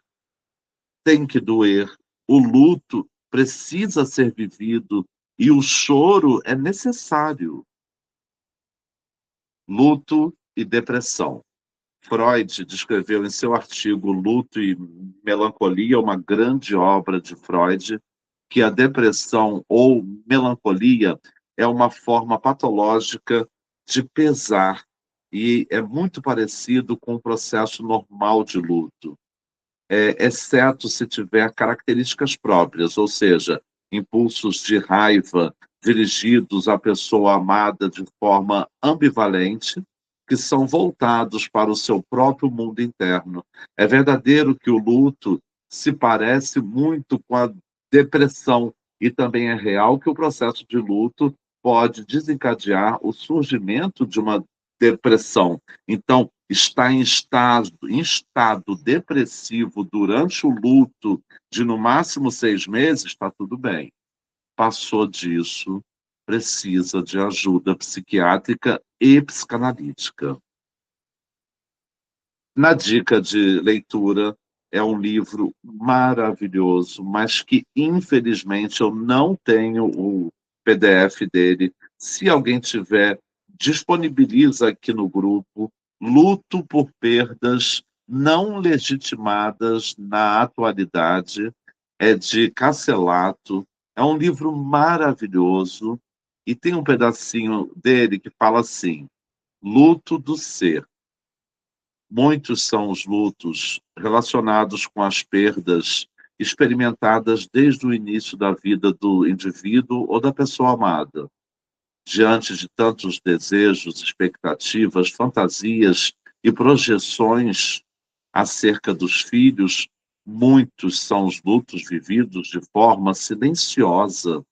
[SPEAKER 3] Tem que doer. O luto precisa ser vivido e o choro é necessário. Luto e depressão. Freud descreveu em seu artigo Luto e Melancolia, uma grande obra de Freud, que a depressão ou melancolia é uma forma patológica de pesar e é muito parecido com o processo normal de luto, exceto se tiver características próprias, ou seja, impulsos de raiva dirigidos à pessoa amada de forma ambivalente, que são voltados para o seu próprio mundo interno. É verdadeiro que o luto se parece muito com a depressão, e também é real que o processo de luto pode desencadear o surgimento de uma depressão. Então, estar em estado depressivo durante o luto de no máximo 6 meses, está tudo bem. Passou disso, precisa de ajuda psiquiátrica e psicanalítica. Na dica de leitura, é um livro maravilhoso, mas que, infelizmente, eu não tenho o PDF dele. Se alguém tiver, disponibiliza aqui no grupo Luto por Perdas Não Legitimadas na Atualidade, é de Casselato. É um livro maravilhoso e tem um pedacinho dele que fala assim: luto do ser. Muitos são os lutos relacionados com as perdas experimentadas desde o início da vida do indivíduo ou da pessoa amada. Diante de tantos desejos, expectativas, fantasias e projeções acerca dos filhos, muitos são os lutos vividos de forma silenciosa,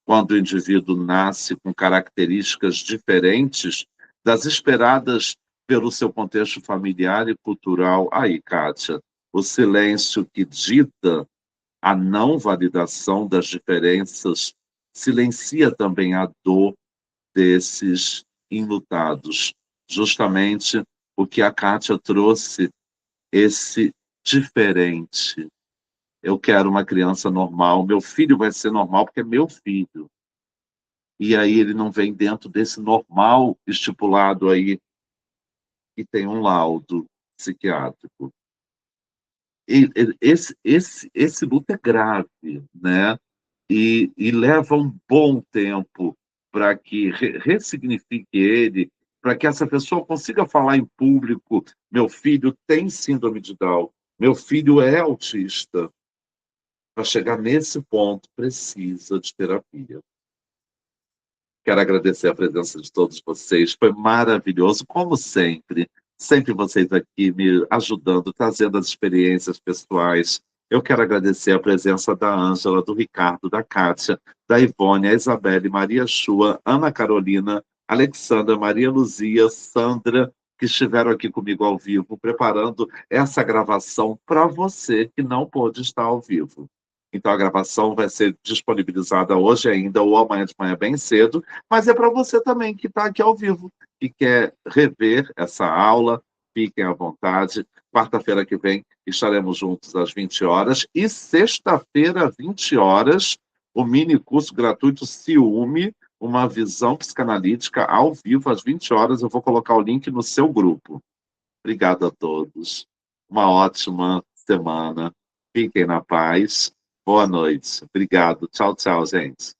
[SPEAKER 3] quando o indivíduo nasce com características diferentes das esperadas pelo seu contexto familiar e cultural. Aí, Kátia, o silêncio que dita a não validação das diferenças silencia também a dor desses enlutados. Justamente o que a Kátia trouxe, esse diferente. Eu quero uma criança normal, meu filho vai ser normal porque é meu filho. E aí ele não vem dentro desse normal estipulado aí, e tem um laudo psiquiátrico. E esse luto é grave, né? E leva um bom tempo para que ressignifique ele, para que essa pessoa consiga falar em público: meu filho tem síndrome de Down, meu filho é autista. Para chegar nesse ponto, precisa de terapia. Quero agradecer a presença de todos vocês, foi maravilhoso, como sempre. Sempre vocês aqui me ajudando, trazendo as experiências pessoais. Eu quero agradecer a presença da Ângela, do Ricardo, da Kátia, da Ivone, a Isabelle, Maria Chua, Ana Carolina, Alexandra, Maria Luzia, Sandra, que estiveram aqui comigo ao vivo, preparando essa gravação para você que não pôde estar ao vivo. Então, a gravação vai ser disponibilizada hoje ainda, ou amanhã de manhã bem cedo, mas é para você também que está aqui ao vivo, que quer rever essa aula, fiquem à vontade. Quarta-feira que vem estaremos juntos às 20 horas, e sexta-feira, 20 horas, o mini curso gratuito Ciúme, uma visão psicanalítica ao vivo às 20 horas. Eu vou colocar o link no seu grupo. Obrigado a todos. Uma ótima semana. Fiquem na paz. Boa noite. Obrigado. Tchau, tchau, gente.